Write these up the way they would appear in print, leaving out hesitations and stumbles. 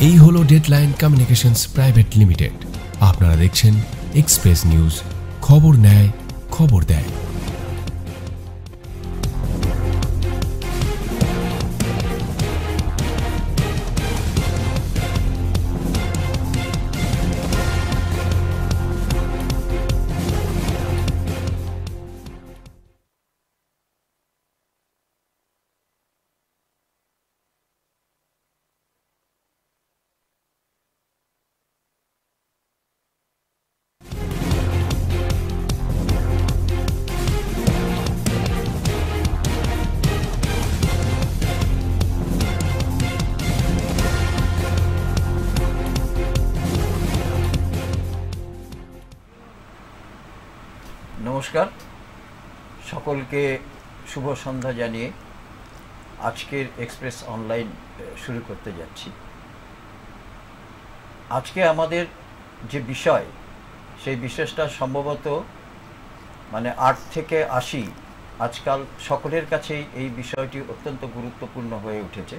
এই হলো deadline communications private limited. আপনারা দেখছেন এক্সপ্রেস নিউজ, খবর নেয়, খবর দেয়। নমস্কার, সকলকে শুভ সন্ধ্যা জানিয়ে আজকের এক্সপ্রেস অনলাইন শুরু করতে যাচ্ছি। আজকে আমাদের যে বিষয়, সেই বিশেষটা সম্ভবত 8 থেকে 80 আজকাল সকলের কাছেই এই বিষয়টি অত্যন্ত গুরুত্বপূর্ণ হয়ে উঠেছে,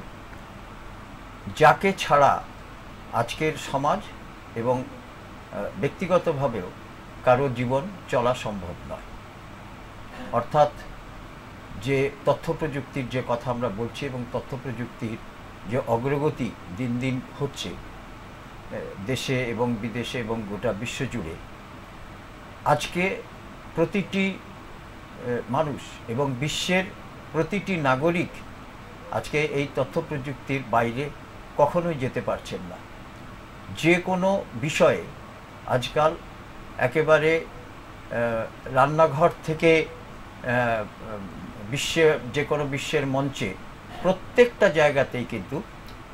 যাকে ছাড়া আজকের সমাজ এবং ব্যক্তিগতভাবেও কারো জীবন চলা সম্ভব নয়। অর্থাৎ যে তথ্য প্রযুক্তির যে কথা আমরা বলছি এবং তথ্য প্রযুক্তির যে অগ্রগতি দিন দিন হচ্ছে দেশে এবং বিদেশে এবং গোটা বিশ্বজুড়ে, আজকে প্রতিটি মানুষ এবং বিশ্বের প্রতিটি নাগরিক আজকে এই তথ্য প্রযুক্তির বাইরে কখনোই যেতে পারছেন না। যে কোনো বিষয়ে আজকাল একেবারে রান্নাঘর থেকে যে কোনো বিশ্বের মঞ্চে প্রত্যেকটা জায়গাতেই কিন্তু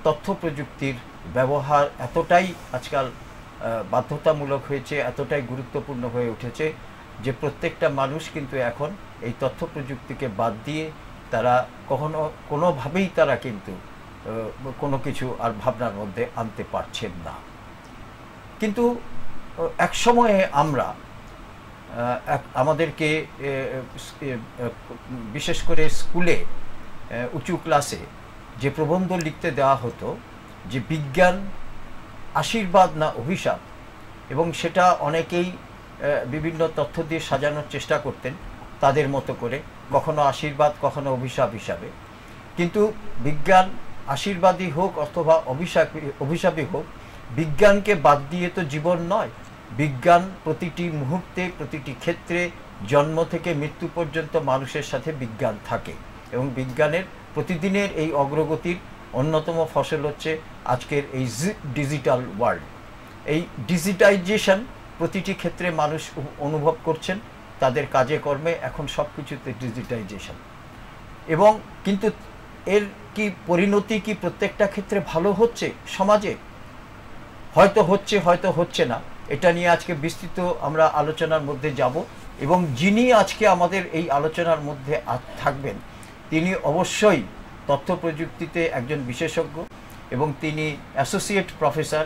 তথ্য প্রযুক্তির ব্যবহার এতটাই আজকাল বাধ্যতামূলক হয়েছে, এতটাই গুরুত্বপূর্ণ হয়ে উঠেছে যে প্রত্যেকটা মানুষ কিন্তু এখন এই তথ্য প্রযুক্তিকে বাদ দিয়ে তারা কোনোভাবেই তারা কিন্তু কোনো কিছু আর ভাবনার মধ্যে আনতে পারছেন না। কিন্তু এক সময়ে আমরা আমাদেরকে বিশেষ করে স্কুলে উঁচু ক্লাসে যে প্রবন্ধ লিখতে দেওয়া হতো যে বিজ্ঞান আশীর্বাদ না অভিশাপ, এবং সেটা অনেকেই বিভিন্ন তথ্য দিয়ে সাজানোর চেষ্টা করতেন তাদের মতো করে, কখনো আশীর্বাদ কখনো অভিশাপ হিসাবে। কিন্তু বিজ্ঞান আশীর্বাদী হোক অথবা অভিশাপী হোক, বিজ্ঞানকে বাদ দিয়ে তো জীবন নয়। বিজ্ঞান প্রতিটি মুহূর্তে, প্রতিটি ক্ষেত্রে, জন্ম থেকে মৃত্যু পর্যন্ত মানুষের সাথে বিজ্ঞান থাকে, এবং বিজ্ঞানের প্রতিদিনের এই অগ্রগতির অন্যতম ফসল হচ্ছে আজকের এই ডিজিটাল ওয়ার্ল্ড। এই ডিজিটাইজেশন প্রতিটি ক্ষেত্রে মানুষ অনুভব করছেন, তাদের কাজে কর্মে এখন সব কিছুতে ডিজিটাইজেশন। এবং কিন্তু এর কি পরিণতি কি প্রত্যেকটা ক্ষেত্রে ভালো হচ্ছে সমাজে? হয়তো হচ্ছে, হয়তো হচ্ছে না। এটা নিয়ে আজকে বিস্তৃত আমরা আলোচনার মধ্যে যাব, এবং যিনি আজকে আমাদের এই আলোচনার মধ্যে থাকবেন তিনি অবশ্যই তথ্য প্রযুক্তিতে একজন বিশেষজ্ঞ, এবং তিনি অ্যাসোসিয়েট প্রফেসর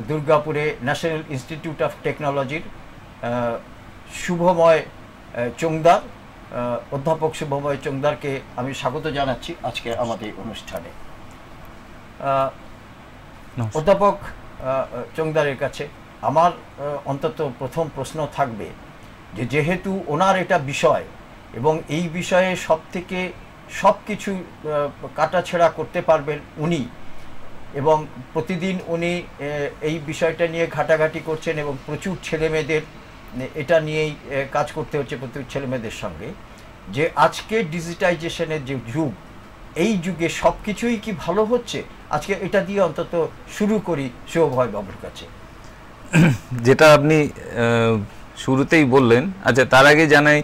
দুর্গাপুরে ন্যাশনাল ইনস্টিটিউট অফ টেকনোলজির শুভময় চোংদার। অধ্যাপক শুভময় চোংদারকে আমি স্বাগত জানাচ্ছি আজকে আমাদের অনুষ্ঠানে। অধ্যাপক চোংদারের কাছে আমার অন্তত প্রথম প্রশ্ন থাকবে যে, যেহেতু ওনার এটা বিষয় এবং এই বিষয়ে সব কিছু কাটাছেঁড়া করতে পারবেন উনি, এবং প্রতিদিন উনি এই বিষয়টা নিয়ে ঘাটাঘাটি করছেন এবং প্রচুর ছেলেমেয়েদের এটা নিয়েই কাজ করতে হচ্ছে, প্রচুর ছেলেমেয়েদের সঙ্গে, যে আজকে ডিজিটাইজেশনের যে যুগ, এই যুগে সব কিছুই কি ভালো হচ্ছে? আজকে এটা দিয়ে অন্তত শুরু করি শুভময় বাবুর কাছে। যেটা আপনি শুরুতেই বললেন, আচ্ছা তার আগে জানাই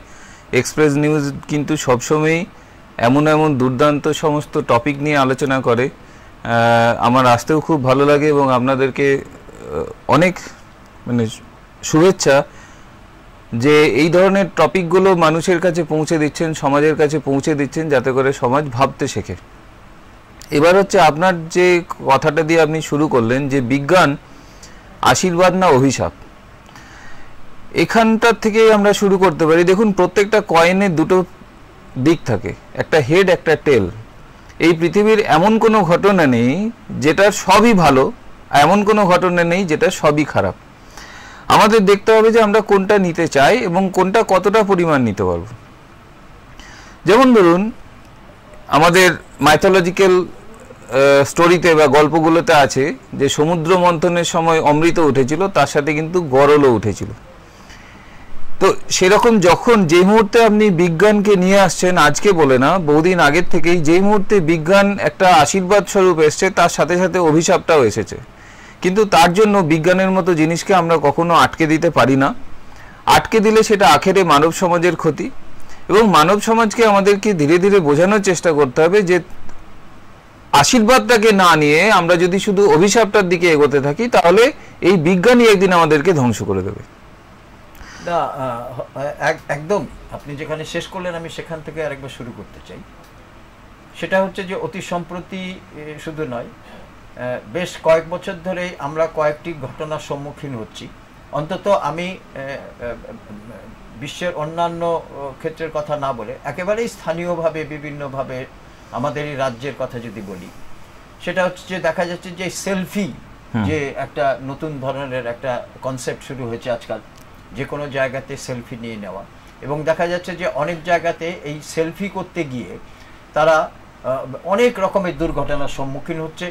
এক্সপ্রেস নিউজ কিন্তু সবসময়ই এমন দুর্দান্ত সমস্ত টপিক নিয়ে আলোচনা করে। আমার আসতেও খুব ভালো লাগে এবং আপনাদেরকে অনেক শুভেচ্ছা যে এই ধরনের টপিকগুলো মানুষের কাছে পৌঁছে দিচ্ছেন, সমাজের কাছে পৌঁছে দিচ্ছেন, যাতে করে সমাজ ভাবতে শেখে। এবার হচ্ছে আপনার যে কথাটা দিয়ে আপনি শুরু করলেন যে বিজ্ঞান আশীর্বাদ না অভিশাপ, এখানটার থেকেই আমরা শুরু করতে পারি। দেখুন, প্রত্যেকটা কয়েনের দুটো দিক থাকে, একটা হেড একটা টেল। এই পৃথিবীর এমন কোনো ঘটনা নেই যেটার সবই ভালো, এমন কোনো ঘটনা নেই যেটা সবই খারাপ। আমাদের দেখতে হবে যে আমরা কোনটা নিতে চাই এবং কোনটা কতটা পরিমাণ নিতে পারবো। যেমন ধরুন আমাদের মাইথোলজিক্যাল স্টোরিতে বা গল্পগুলোতে আছে যে সমুদ্র মন্থনের সময় অমৃত উঠেছিল, তার সাথে কিন্তু গরলও উঠেছিল। তো সেরকম যখন যেই মুহূর্তে আপনি বিজ্ঞানকে নিয়ে আসছেন, আজকে বলে না, বহুদিন আগের থেকেই যেই মুহূর্তে বিজ্ঞান একটা আশীর্বাদ স্বরূপ এসছে, তার সাথে সাথে অভিশাপটাও এসেছে। কিন্তু তার জন্য বিজ্ঞানের মতো জিনিসকে আমরা কখনো আটকে দিতে পারি না। আটকে দিলে সেটা আখেরে মানব সমাজের ক্ষতি, এবং মানব সমাজকে আমাদেরকে ধীরে ধীরে বোঝানোর চেষ্টা করতে হবে যে আশীর্বাদটাকে না নিয়ে আমরা যদি শুধু অভিশাপটার দিকে এগোতে থাকি, তাহলে এই বিজ্ঞানই একদিন আমাদেরকে ধ্বংস করে দেবে। না, একদম আপনি যেখানে শেষ করলেন আমি সেখান থেকে আরেকবার শুরু করতে চাই। সেটা হচ্ছে যে অতি সম্প্রতি শুধু নয়, বেশ কয়েক বছর ধরে আমরা কয়েকটি ঘটনার সম্মুখীন হচ্ছি। অন্তত আমি বিশ্বের অন্যান্য ক্ষেত্রের কথা না বলে একেবারেই স্থানীয়ভাবে বিভিন্নভাবে আমাদের এই রাজ্যের কথা যদি বলি, সেটা হচ্ছে যে দেখা যাচ্ছে যে সেলফি যে একটা নতুন ধরনের একটা কনসেপ্ট শুরু হয়েছে আজকাল, যে কোনো জায়গাতে সেলফি নিয়ে নেওয়া। এবং দেখা যাচ্ছে যে অনেক জায়গাতে এই সেলফি করতে গিয়ে তারা অনেক রকমের দুর্ঘটনার সম্মুখীন হচ্ছে।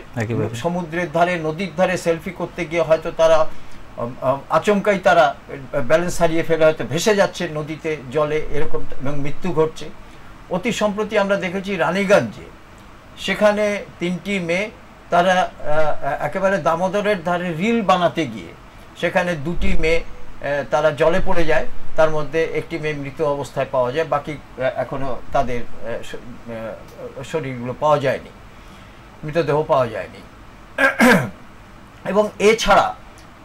সমুদ্রের ধারে, নদীর ধারে সেলফি করতে গিয়ে হয়তো তারা আচমকাই তারা ব্যালেন্স হারিয়ে ফেলে হয়তো ভেসে যাচ্ছে নদীতে, জলে, এরকম, এবং মৃত্যু ঘটছে। অতি সম্প্রতি আমরা দেখেছি রানীগঞ্জে, সেখানে 3টি মেয়ে তারা একেবারে দামোদরের ধারে রিল বানাতে গিয়ে সেখানে 2টি মেয়ে তারা জলে পড়ে যায়, তার মধ্যে একটি মেয়ে মৃত অবস্থায় পাওয়া যায়, বাকি এখনো তাদের শরীরগুলো পাওয়া যায়নি, মৃতদেহ পাওয়া যায়নি। এবং এছাড়া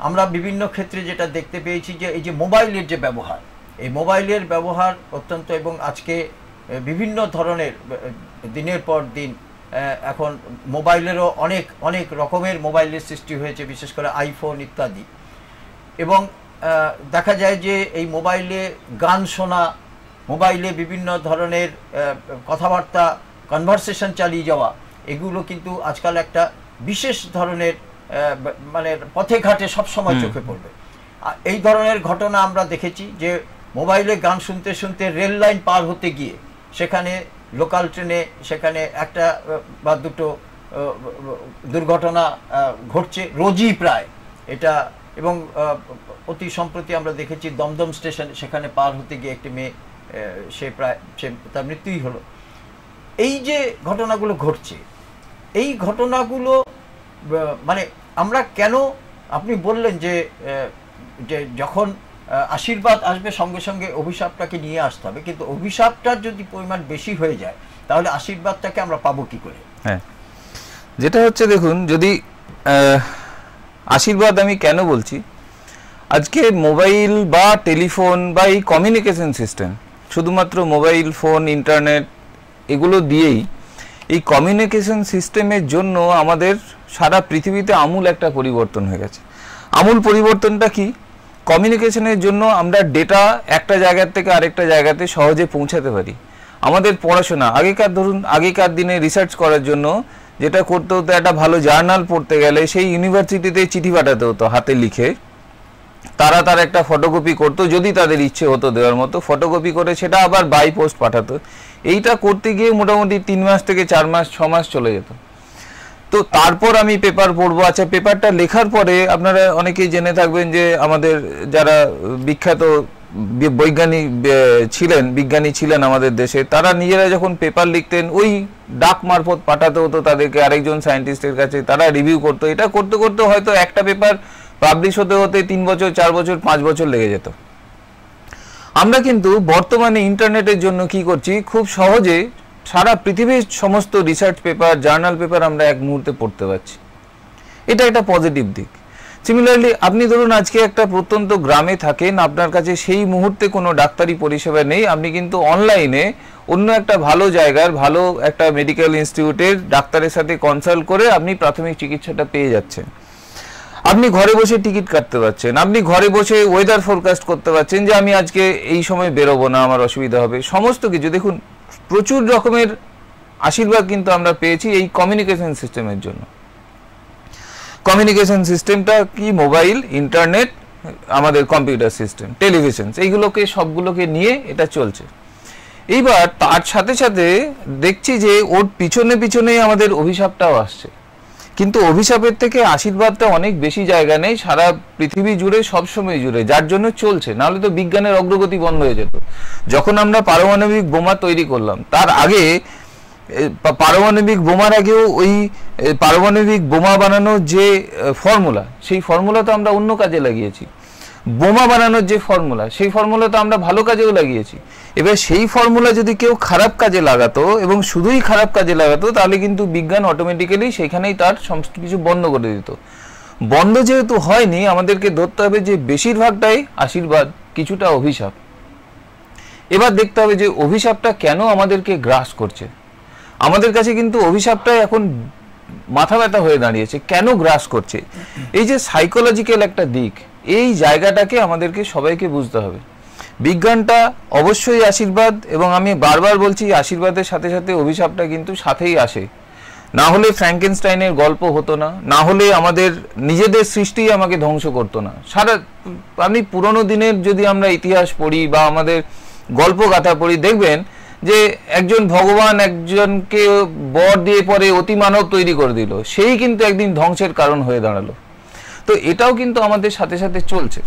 আমরা বিভিন্ন ক্ষেত্রে যেটা দেখতে পেয়েছি যে এই যে মোবাইলের যে ব্যবহার, এই মোবাইলের ব্যবহার অত্যন্ত, এবং আজকে বিভিন্ন ধরনের দিনের পর দিন এখন মোবাইলেরও অনেক অনেক রকমের মোবাইলের সৃষ্টি হয়েছে, বিশেষ করে আইফোন ইত্যাদি। এবং দেখা যায় যে এই মোবাইলে গান শোনা, মোবাইলে বিভিন্ন ধরনের কথাবার্তা, কনভারসেশন চালিয়ে যাওয়া, এগুলো কিন্তু আজকাল একটা বিশেষ ধরনের মানে পথে ঘাটে সবসময় চোখে পড়বে। এই ধরনের ঘটনা আমরা দেখেছি যে মোবাইলে গান শুনতে শুনতে রেল লাইন পার হতে গিয়ে সেখানে লোকাল ট্রেনে সেখানে একটা বা দুটো দুর্ঘটনা ঘটছে রোজই প্রায় এটা। এবং অতি সম্প্রতি আমরা দেখেছি দমদম স্টেশন, সেখানে পার হতে গিয়ে একটি মেয়ে সে তার মৃত্যুই হলো। এই যে ঘটনাগুলো ঘটছে, এই ঘটনাগুলো মানে আমরা কেন, আপনি বললেন যে যখন আশীর্বাদ আসবে সঙ্গে সঙ্গে অভিশাপটাকে নিয়ে আসতে হবে, কিন্তু অভিশাপটার যদি পরিমাণ বেশি হয়ে যায় তাহলে আশীর্বাদটাকে আমরা পাবো কি করে? হ্যাঁ, যেটা হচ্ছে দেখুন, যদি আশীর্বাদ আমি কেন বলছি, আজকে মোবাইল বা টেলিফোন বা এই কমিউনিকেশন সিস্টেম, শুধুমাত্র মোবাইল ফোন, ইন্টারনেট, এগুলো দিয়েই এই কমিউনিকেশন সিস্টেমের জন্য আমাদের সারা পৃথিবীতে আমূল একটা পরিবর্তন হয়ে গেছে। আমূল পরিবর্তনটা কি? কমিউনিকেশনের জন্য আমরা ডেটা একটা জায়গার থেকে আরেকটা জায়গাতে সহজে পৌঁছাতে পারি। আমাদের পড়াশোনা, আগেকার দিনে রিসার্চ করার জন্য যেটা করতে হতো, একটা ভালো জার্নাল পড়তে গেলে সেই ইউনিভার্সিটিতে চিঠি পাঠাতে হতো হাতে লিখে, তারা তার একটা ফটোকপি করতো, যদি তাদের ইচ্ছে হতো দেওয়ার মতো, ফটোকপি করে সেটা আবার বাই পোস্ট পাঠাতো। এইটা করতে গিয়ে মোটামুটি 3 মাস থেকে 4 মাস 6 মাস চলে যেত। তো তারপর আমি পেপার পড়বো। আচ্ছা, পেপারটা লেখার পরে আপনারা অনেকেই জেনে থাকবেন যে আমাদের যারা বিখ্যাত বিজ্ঞানী ছিলেন আমাদের দেশে, তারা নিজেরা যখন পেপার লিখতেন ওই ডাক মারফত পাঠাতে হতো তাদেরকে আরেকজন সায়েন্টিস্টের কাছে, তারা রিভিউ করতো। এটা করতে করতে হয়তো একটা পেপার পাবলিশ হতে হতে 3 বছর 4 বছর 5 বছর লেগে যেত। আমরা কিন্তু বর্তমানে ইন্টারনেটের জন্য কি করছি, খুব সহজে সারা পৃথিবীর সমস্ত রিসার্চ পেপার, জার্নাল পেপার আমরা এক মুহূর্তে পড়তে পারছি। এটা একটা পজিটিভ দিক। সিমিলারলি আপনি ধরুন আজকে একটা প্রত্যন্ত গ্রামে থাকেন, আপনার কাছে সেই মুহূর্তে কোনো ডাক্তারি পরিষেবা নেই, আপনি কিন্তু অনলাইনে অন্য একটা ভালো জায়গার ভালো একটা মেডিকেল ইনস্টিটিউটের ডাক্তারের সাথে কনসাল্ট করে আপনি প্রাথমিক চিকিৎসাটা পেয়ে যাচ্ছেন। আপনি ঘরে বসে টিকিট কাটতে পারছেন, আপনি ঘরে বসে ওয়েদার ফোরকাস্ট করতে পারছেন যে আমি আজকে এই সময় বেরোবো না, আমার অসুবিধা হবে। সমস্ত কিছু দেখুন, প্রচুর রকমের আশীর্বাদ কিন্তু আমরা পেয়েছি এই কমিউনিকেশন সিস্টেমের জন্য। কমিউনিকেশন সিস্টেমটা কি? মোবাইল, ইন্টারনেট, আমাদের কম্পিউটার সিস্টেম, টেলিভিশন, এইগুলোকে সবগুলোকে নিয়ে এটা চলছে। এইবার তার সাথে সাথে দেখছি যে ওর পিছনে পিছনেই আমাদের অভিশাপটাও আসছে, কিন্তু অভিশাপের থেকে আশীর্বাদটা অনেক বেশি জায়গা নেই সারা পৃথিবী জুড়ে, সবসময় জুড়ে, যার জন্য চলছে। নাহলে তো বিজ্ঞানের অগ্রগতি বন্ধ হয়ে যেত। যখন আমরা পারমাণবিক বোমা তৈরি করলাম, তার আগে পারমাণবিক বোমার আগেও ওই পারমাণবিক বোমা বানানোর যে ফর্মুলা, সেই ফর্মুলা তো আমরা অন্য কাজে লাগিয়েছি। বোমা বানানোর যে ফর্মুলা, সেই ফর্মুলা তো আমরা ভালো কাজেও লাগিয়েছি। এবার সেই ফর্মুলা যদি কেউ খারাপ কাজে লাগাতো এবং শুধুই খারাপ কাজে লাগাতো, তাহলে কিন্তু বিজ্ঞান অটোমেটিক্যালি সেখানেই তার সমস্ত কিছু বন্ধ করে দিত। বন্ধ যেহেতু হয়নি, আমাদেরকে ধরতে হবে যে বেশিরভাগটাই আশীর্বাদ, কিছুটা অভিশাপ। এবার দেখতে হবে যে অভিশাপটা কেন আমাদেরকে গ্রাস করছে। আমাদের কাছে কিন্তু অভিশাপটাই এখন মাথা ব্যথা হয়ে দাঁড়িয়েছে। কেন গ্রাস করছে? এই যে সাইকোলজিক্যাল একটা দিক, এই জায়গাটাকে আমাদেরকে সবাইকে বুঝতে হবে। বিজ্ঞানটা অবশ্যই আশীর্বাদ, এবং আমি বারবার বলছি আশীর্বাদের সাথে সাথে অভিশাপটা কিন্তু সাথেই আসে। না হলে ফ্র্যাঙ্কেনস্টাইনের গল্প হতো না, না হলে আমাদের নিজেদের সৃষ্টি আমাকে ধ্বংস করতো না। আপনি পুরোনো দিনের যদি আমরা ইতিহাস পড়ি বা আমাদের গল্প গাথা পড়ি, দেখবেন যে একজন ভগবান একজনকে বর দিয়ে পরে অতিমানব তৈরি করে দিল, সেই কিন্তু একদিন ধ্বংসের কারণ হয়ে দাঁড়ালো। তো এটাও কিন্তু আমাদের সাথে সাথে চলছে।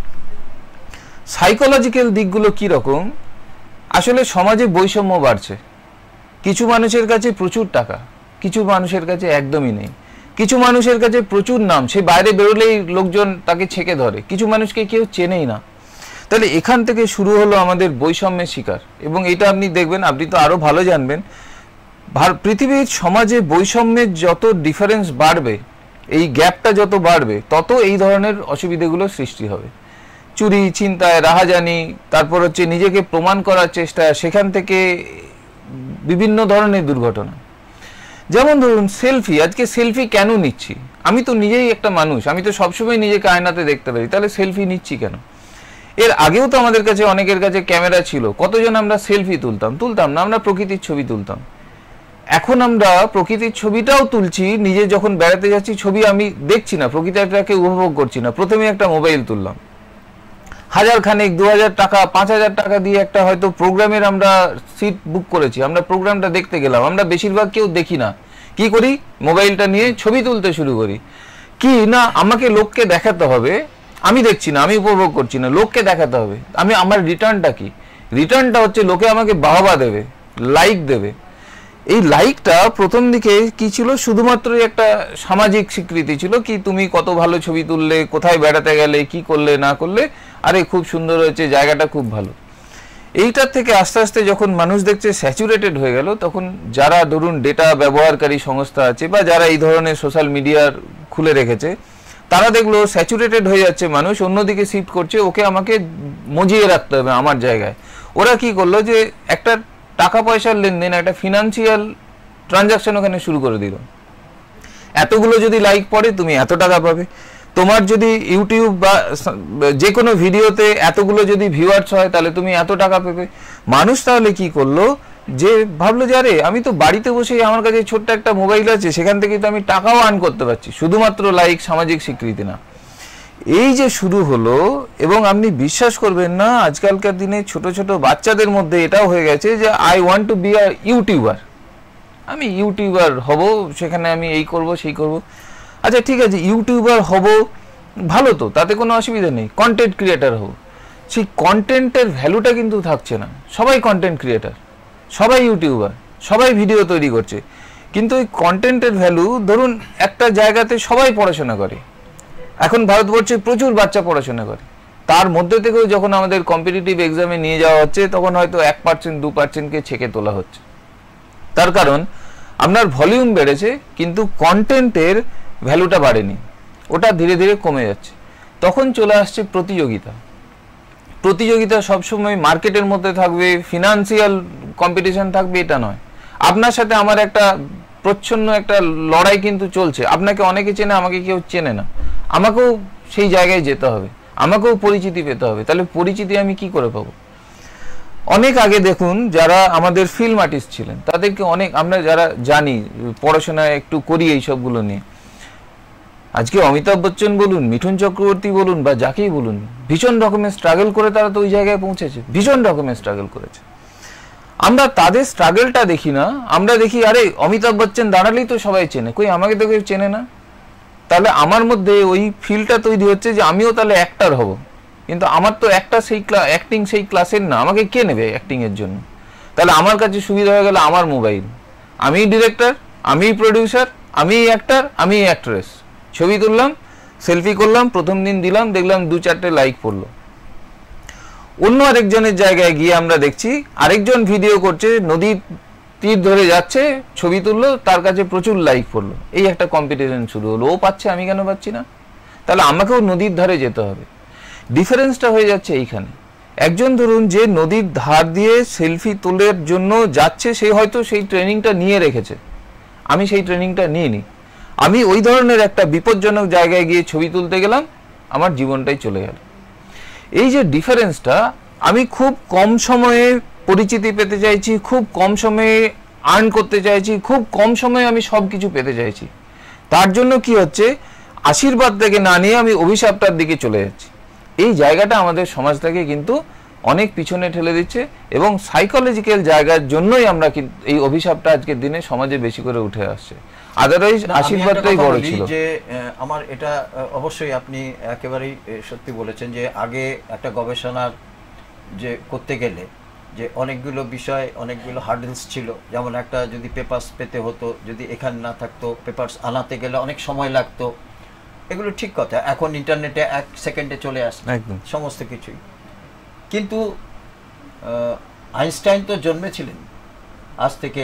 সাইকোলজিক্যাল দিকগুলো কি রকম? আসলে সমাজে বৈষম্য বাড়ছে। কিছু মানুষের কাছে প্রচুর টাকা, কিছু মানুষের কাছে একদমই নেই। কিছু মানুষের কাছে প্রচুর নাম, সে বাইরে বেরোলেই লোকজন তাকে ছেঁকে ধরে। কিছু মানুষকে কেউ চেনেই না। তাহলে এখান থেকে শুরু হলো আমাদের বৈষম্যের শিকার। এবং এটা আপনি দেখবেন, আপনি তো আরো ভালো জানবেন, পৃথিবীর সমাজে বৈষম্যের যত ডিফারেন্স বাড়বে, এই গ্যাপটা যত বাড়বে, তত এই ধরনের অসুবিধাগুলো সৃষ্টি হবে। চুরি, ছিনতাই, রাহাজানি, তারপর হচ্ছে নিজেকে প্রমাণ করার চেষ্টা, সেখান থেকে বিভিন্ন ধরনের দুর্ঘটনা। যেমন ধরুন সেলফি। আজকে সেলফি কেন নিচ্ছি? আমি তো নিজেই একটা মানুষ, আমি তো সবসময় নিজেকে আয়নাতে দেখতে পারি, তাহলে সেলফি নিচ্ছি কেন? এর আগেও তো আমাদের কাছে অনেকের কাছে ক্যামেরা ছিল, কতজন আমরা সেলফি তুলতাম না, আমরা প্রকৃতির ছবি তুলতাম। এখন আমরা প্রকৃতির ছবিটাও তুলছি, নিজে যখন বেড়াতে যাচ্ছি ছবি আমি দেখছি না, প্রকৃতিটাকে উপভোগ করছি না, প্রথমে একটা মোবাইল তুললাম। 1000 খানেক, 2000 টাকা, 5000 টাকা দিয়ে একটা হয়তো প্রোগ্রামের আমরা সিট বুক করেছি, আমরা প্রোগ্রামটা দেখতে গেলাম। আমরা বেশিরভাগ কেউ দেখি না, কি করি? মোবাইলটা নিয়ে ছবি তুলতে শুরু করি। কি না, আমাকে লোককে দেখাতে হবে, আমি দেখছি না, আমি উপভোগ করছি না, লোককে দেখাতে হবে। আমার রিটার্নটা কি? রিটার্নটা হচ্ছে লোকে আমাকে বাহবা দেবে, লাইক দেবে। এই লাইকটা প্রথম দিকে কি ছিল? শুধুমাত্র একটা সামাজিক স্বীকৃতি ছিল, কি তুমি কত ভালো ছবি তুললে, কোথায় বেড়াতে গেলে, কি করলে না করলে, আরে খুব সুন্দর হয়েছে, জায়গাটা খুব ভালো। এইটার থেকে আস্তে আস্তে যখন মানুষ দেখছে স্যাচুরেটেড হয়ে গেল, তখন যারা ধরুন ডেটা ব্যবহারকারী সংস্থা আছে বা যারা এই ধরনের সোশ্যাল মিডিয়ার খুলে রেখেছে, তারা দেখলো স্যাচুরেটেড হয়ে যাচ্ছে মানুষ, অন্যদিকে শিফট করছে, ওকে আমাকে মজিয়ে রাখতে হবে আমার জায়গায়। ওরা কি করলো যে একটা টাকা পয়সার লেনদেন, একটা ফিনান্সিয়াল ট্রানজাকশন ওখানে শুরু করে দিল। এতগুলো যদি লাইক পড়ে তুমি এত টাকা পাবে, তোমার যদি ইউটিউব বা যে কোনো ভিডিওতে এতগুলো যদি ভিউয়ার্স হয় তাহলে তুমি এত টাকা পাবে। মানুষ তাহলে কি করলো, যে ভাবলো যে আরে আমি তো বাড়িতে বসেই, আমার কাছে ছোট্ট একটা মোবাইল আছে, সেখান থেকে তো আমি টাকাও আর্ন করতে পারছি, শুধুমাত্র লাইক, সামাজিক স্বীকৃতি না। এই যে শুরু হলো, এবং আপনি বিশ্বাস করবেন না, আজকালকার দিনে ছোট ছোট বাচ্চাদের মধ্যে এটাও হয়ে গেছে যে I want to be a YouTuber, আমি ইউটিউবার হব, সেখানে আমি এই করব সেই করব। আচ্ছা ঠিক আছে, ইউটিউবার হব, ভালো তো, তাতে কোনো অসুবিধা নেই। কন্টেন্ট ক্রিয়েটার হব, সেই কন্টেন্টের ভ্যালুটা কিন্তু থাকছে না। সবাই কন্টেন্ট ক্রিয়েটার, সবাই ইউটিউবার, সবাই ভিডিও তৈরি করছে, কিন্তু ওই কন্টেন্টের ভ্যালু, ধরুন একটা জায়গাতে সবাই পড়াশোনা করে, এখন ভারতবর্ষে প্রচুর বাচ্চা পড়াশোনা করে, তার মধ্যে থেকেও যখন আমাদের কম্পিটিটিভ এক্সামে নিয়ে যাওয়া হচ্ছে, তখন হয়তো 1%, 2%কে ছেঁকে তোলা হচ্ছে। তার কারণ আপনার ভলিউম বেড়েছে, কিন্তু কন্টেন্টের ভ্যালুটা বাড়েনি, ওটা ধীরে ধীরে কমে যাচ্ছে। তখন চলে আসছে প্রতিযোগিতা। প্রতিযোগিতা সবসময় মার্কেটের মধ্যে থাকবে, ফিনান্সিয়াল কম্পিটিশন থাকবে, এটা নয়। আপনার সাথে আমার একটা প্রচ্ছন্ন একটা লড়াই কিন্তু চলছে। আপনাকে অনেকে চেনে, আমাকে কেউ চেনে না, আমাকেও সেই জায়গায় যেতে হবে, আমাকেও পরিচিতি পেতে হবে। তাহলে পরিচিতি আমি কি করে পাবো? অনেক আগে দেখুন যারা আমাদের ফিল্ম আর্টিস্ট ছিলেন তাদেরকে অনেক আমরা যারা জানি পড়াশোনা একটু করি এই সবগুলো নিয়ে, আজকে অমিতাভ বচ্চন বলুন, মিঠুন চক্রবর্তী বলুন বা যাকেই বলুন, ভীষণ রকমের স্ট্রাগল করে তারা তো ওই জায়গায় পৌঁছেছে, ভীষণ রকমের স্ট্রাগল করেছে। আমরা তাদের স্ট্রাগলটা দেখি না, আমরা দেখি আরে অমিতাভ বচ্চন দাঁড়ালেই তো সবাই চেনে, কই আমাকে তো কেউ চেনে না। তাহলে আমার মধ্যে ওই ফিলটা তৈরি হচ্ছে যে আমিও তাহলে অ্যাক্টর হব, কিন্তু আমার তো একটা সেই অ্যাক্টিং সেই ক্লাসের না, আমাকে কে নেবে অ্যাক্টিং এর জন্য? তাহলে আমার কাছে সুবিধা হয়ে গেল আমার মোবাইল, আমি ডিরেক্টর, আমি প্রডিউসার, আমি অ্যাক্টর, আমি অ্যাক্ট্রেস, ছবি তুললাম, সেলফি করলাম, প্রথম দিন দিলাম, দেখলাম 2-4টে লাইক পড়লো। অন্য আরেকজনের জায়গায় গিয়ে আমরা দেখছি আরেকজন ভিডিও করছে, নদীর তীর ধরে যাচ্ছে, ছবি তুললো, তার কাছে প্রচুর লাইক পড়লো, এই একটা কম্পিটিশন শুরু হলো, ও পাচ্ছে আমি কেন পাচ্ছি না? তাহলে আমাকেও নদীর ধারে যেতে হবে। ডিফারেন্সটা হয়ে যাচ্ছে এইখানে। একজন ধরুন যে নদীর ধার দিয়ে সেলফি তোলার জন্য যাচ্ছে, সে হয়তো সেই ট্রেনিংটা নিয়ে রেখেছে, আমি সেই ট্রেনিংটা নিইনি, আমি ওই ধরনের একটা বিপজ্জনক জায়গায় গিয়ে ছবি তুলতে গেলাম, আমার জীবনটাই চলে গেল। এই যে ডিফারেন্সটা, আমি খুব কম সময়ে পরিচিতি পেতে চাইছি, খুব কম সময়ে আর্ন করতে চাইছি, খুব কম সময়ে আমি সব কিছু পেতে চাইছি, তার জন্য কি হচ্ছে, আশীর্বাদ থেকে না নিয়ে আমি অভিশাপটার দিকে চলে যাচ্ছি। এই জায়গাটা আমাদের সমাজটাকে কিন্তু অনেক পিছনে ঠেলে দিচ্ছে, এবং সাইকোলজিক্যাল জায়গার জন্যই আমরা এই অভিশাপটা আজকের দিনে সমাজে বেশি করে উঠে আসছে। আদারওয়াইজ আশীর্বাদটাই বড় ছিল। যে আমার এটা অবশ্যই আপনি একেবারেই সত্যি বলেছেন যে আগে একটা গবেষণার যে করতে গেলে যে অনেকগুলো বিষয়, অনেকগুলো হার্ডেলস ছিল, যেমন একটা যদি পেপারস পেতে হতো, যদি এখানে না থাকতো, পেপারস আনাতে গেলে অনেক সময় লাগতো, এগুলো ঠিক কথা। এখন ইন্টারনেটে 1 সেকেন্ডে চলে আসে সমস্ত কিছুই। কিন্তু আইনস্টাইন তো জন্মেছিলেন আজ থেকে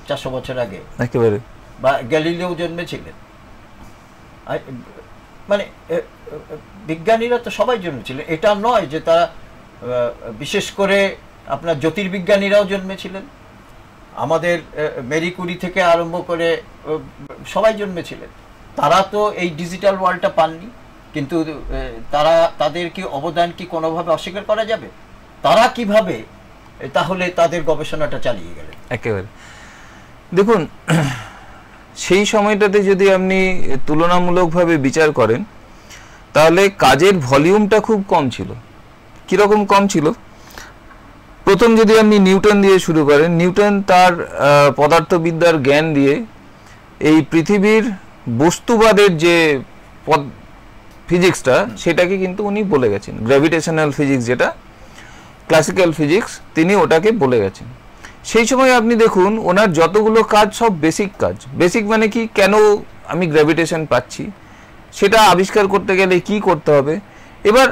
400 বছর আগে, একেবারে, বা গ্যালিলিও জন্মেছিলেন, মানে বিজ্ঞানীরা তো সবাই জন্মেছিলেন। এটা নয় যে তারা, বিশেষ করে আপনার জ্যোতির্বিজ্ঞানীরাও জন্মেছিলেন, আমাদের মেরি কুরি থেকে আরম্ভ করে সবাই জন্মেছিলেন। তারা তো এই ডিজিটাল ওয়ার্ল্ডটা পাননি, কিন্তু তাদের কি অবদান কি কোনোভাবে অস্বীকার করা যাবে? তারা কিভাবে তাহলে তাদের গবেষণাটা চালিয়ে গেলেন? একেবারে দেখুন, সেই সময়টাতে যদি আপনি তুলনামূলকভাবে বিচার করেন তাহলে কাজের ভলিউমটা খুব কম ছিল। কিরকম কম ছিল? প্রথম যদি আপনি নিউটন দিয়ে শুরু করেন, নিউটন তার পদার্থবিদ্যার জ্ঞান দিয়ে এই পৃথিবীর বস্তুবাদের যে ফিজিক্সটা, সেটাকে কিন্তু উনি বলে গেছেন, গ্র্যাভিটেশনাল ফিজিক্স যেটা ক্লাসিক্যাল ফিজিক্স, তিনি ওটাকে বলে গেছেন। সেই সময় আপনি দেখুন ওনার যতগুলো কাজ সব বেসিক কাজ। বেসিক মানে কি, কেন আমি গ্র্যাভিটেশন পাচ্ছি সেটা আবিষ্কার করতে গেলে কি করতে হবে। এবার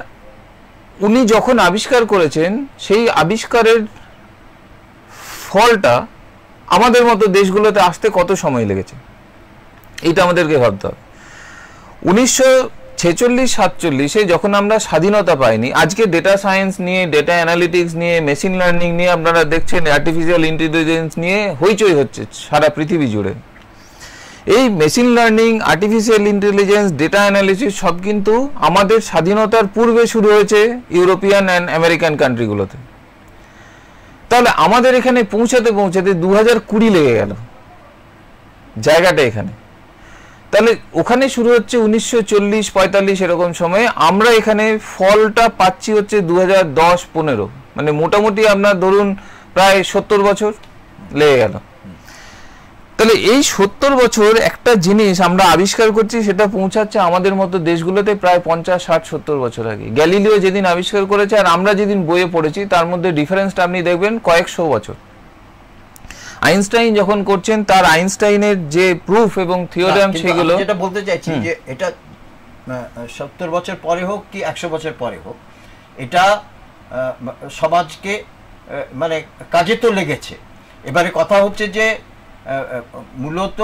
উনি যখন আবিষ্কার করেছেন, সেই আবিষ্কারের ফলটা আমাদের মতো দেশগুলোতে আসতে কত সময় লেগেছে, এইটা আমাদেরকে ভাবতে হবে। 1946-47 যখন আমরা স্বাধীনতা পাইনি, আজকে ডেটা সায়েন্স নিয়ে, ডেটা অ্যানালিটিক্স নিয়ে, মেশিন লার্নিং নিয়ে আপনারা দেখছেন, আর্টিফিশিয়াল ইন্টেলিজেন্স নিয়ে হইচই হচ্ছে সারা পৃথিবী জুড়ে। এই machine learning, artificial intelligence, data analysis সব কিন্তু আমাদের স্বাধীনতার পূর্বে শুরু হয়েছে ইউরোপিয়ান অ্যান্ড আমেরিকান কান্ট্রিগুলোতে। তাহলে আমাদের এখানে পৌঁছাতে 2020 লেগে গেল জায়গাটা এখানে। তাহলে ওখানে শুরু হচ্ছে 1940-45 এরকম সময়ে, আমরা এখানে ফলটা পাচ্ছি হচ্ছে 2010-15, মানে মোটামুটি আপনার ধরুন প্রায় 70 বছর লেগে গেল। তাহলে এই 70 বছর একটা জিনিস আমরা আবিষ্কার করছি, সেটা পৌঁছাচ্ছে আমাদের মতো দেশগুলোতে প্রায় 50-60-70 বছর আগে। গ্যালিলিও যেদিন আবিষ্কার করেছে আর আমরা যেদিন বইয়ে পড়েছি, তার মধ্যে ডিফারেন্সটা আপনি দেখবেন কয়েকশো বছর। আইনস্টাইন যখন করছেন, তার আইনস্টাইনের যে প্রুফ এবং থিওরেম, সেগুলো যেটা বলতে চাইছি যে এটা 70 বছর পরে হোক কি 100 বছর পরে হোক, এটা সমাজকে মানে কাজে তো লেগেছে। এবারে কথা হচ্ছে যে মূলত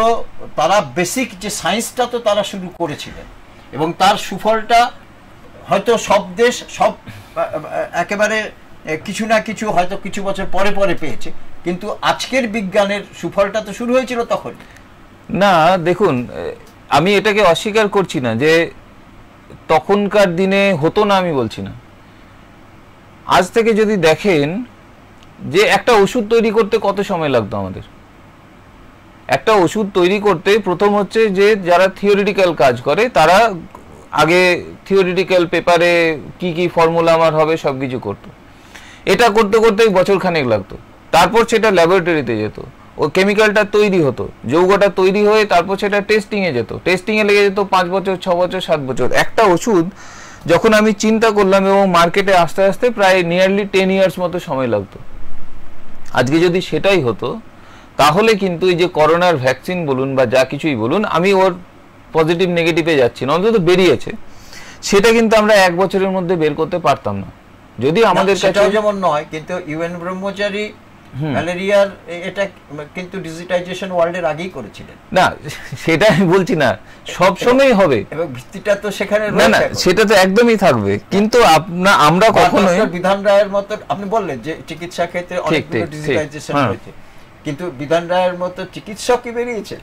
তারা বেসিক যে সায়েন্সটা তো তারা শুরু করেছিলেন, এবং তার সুফলটা হয়তো সব দেশ সব একেবারে কিছু না কিছু হয়তো কিছু বছর পরে পরে পেয়েছে, কিন্তু আজকের বিজ্ঞানের সুফলটা তো শুরু হয়েছিল তখন। না দেখুন, আমি এটাকে অস্বীকার করছি না যে তখনকার দিনে হতো না, আমি বলছি না। আজ থেকে যদি দেখেন যে একটা ওষুধ তৈরি করতে কত সময় লাগতো আমাদের। একটা ওষুধ তৈরি করতে প্রথম হচ্ছে যে যারা থিওরিটিক্যাল কাজ করে তারা আগে থিওরিটিক্যাল পেপারে কি কি ফর্মুলা আমার হবে সবকিছু করতো। এটা করতে করতে বছর খানেক লাগতো। তারপর সেটা ল্যাবরেটরিতে যেত, ও কেমিক্যালটা তৈরি হতো, যৌগটা তৈরি হয়ে তারপর সেটা টেস্টিংয়ে যেত, টেস্টিংয়ে লেগে যেত 5 বছর 6 বছর 7 বছর। একটা ওষুধ যখন আমি চিন্তা করলাম এবং মার্কেটে আস্তে আস্তে প্রায় নিয়ারলি 10 ইয়ার্স মতো সময় লাগতো। আজকে যদি সেটাই হতো তাহলে কিন্তু এই যে করোনার ভ্যাকসিন বলুন বা যা কিছুই বলুন, আমি ওর পজিটিভ নেগেটিভে যাচ্ছি না, অন্তত বেরিয়েছে, সেটা কিন্তু আমরা 1 বছরের মধ্যে বের করতে পারতাম না যদি আমাদের কাছে যেমন নয়। কিন্তু ইউএন ব্রহ্মচারী ম্যালেরিয়ার এটা কিন্তু ডিজিটাইজেশন ওয়ার্ল্ডের আগেই করেছিলেন। না সেটা আমি বলছি না, সব সময় হবে এবং ভিত্তিটা তো সেখানে না, না সেটা তো একদমই থাকবে। কিন্তু আমরা কখনোই বিধান রায়ের মতো আপনি বললেন যে চিকিৎসা ক্ষেত্রে অনেকগুলো ডিজিটাইজেশন হয়েছে, কিন্তু বিধান রায়ের মতো চিকিৎসকই বেরিয়েছে।